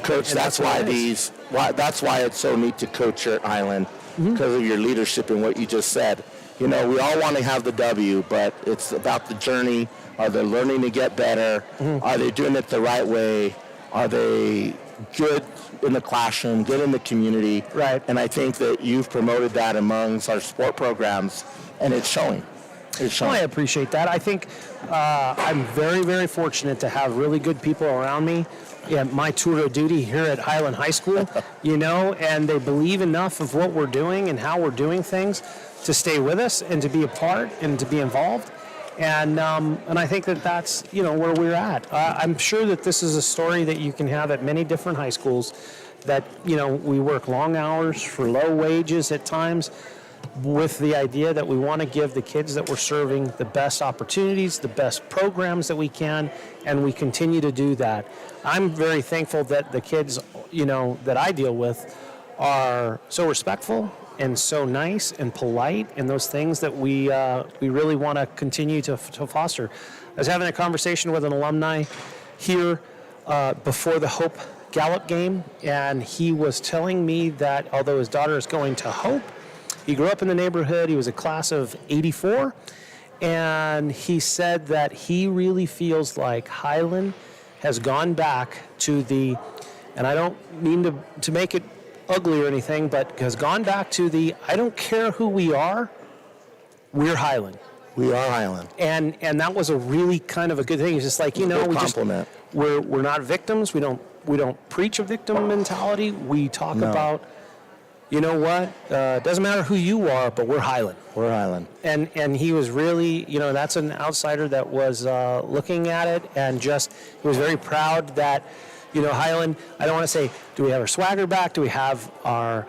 Coach, that's why it's so neat to coach here at Highland, because of your leadership and what you just said. We all want to have the W, but it's about the journey. Are they learning to get better? Are they doing it the right way? Are they good in the classroom, good in the community? Right. And I think that you've promoted that amongst our sport programs, and it's showing. Well, I appreciate that. I think I'm very, very fortunate to have really good people around me. Yeah, my tour of duty here at Highland High School, and they believe enough of what we're doing and how we're doing things to stay with us and to be a part and to be involved. And I think that that's, where we're at. I'm sure that this is a story that you can have at many different high schools, that, we work long hours for low wages at times, with the idea that we want to give the kids that we're serving the best opportunities, the best programs that we can, and we continue to do that. I'm very thankful that the kids, that I deal with are so respectful and so nice and polite, and those things that we really want to continue to foster. I was having a conversation with an alumni here before the Hope Gallup game, and he was telling me that although his daughter is going to Hope, He grew up in the neighborhood. He was a class of 84. And he said that he really feels like Highland has gone back to the, and I don't mean to make it ugly or anything, but has gone back to the, I don't care who we are, we're Highland. We are Highland. And that was a really kind of a good thing. It's just like, you know, we're not victims. We don't preach a victim mentality. We talk about, you know what, doesn't matter who you are, but we're Highland. We're Highland. And he was really, you know, that's an outsider that was looking at it and just, he was very proud that, you know, Highland, I don't want to say, do we have our swagger back? Do we have our,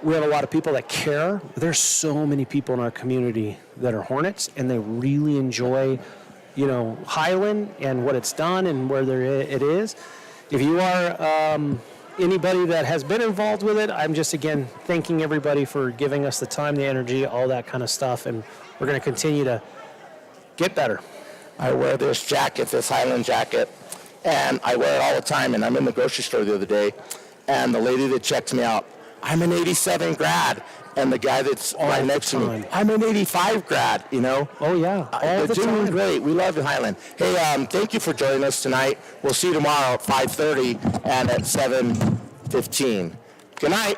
we have a lot of people that care. There's so many people in our community that are Hornets, and they really enjoy, you know, Highland and what it's done and where it is. If you are anybody that has been involved with it, I'm just, again, thanking everybody for giving us the time, the energy, all that kind of stuff, and we're going to continue to get better. I wear this jacket, this Highland jacket, and I wear it all the time, and I'm in the grocery store the other day, and the lady that checks me out, I'm an 87 grad, and the guy that's right next to me, I'm an 85 grad, you know? Oh, yeah. They're doing great. We love Highland. Hey, thank you for joining us tonight. We'll see you tomorrow at 5:30 and at 7:15. Good night.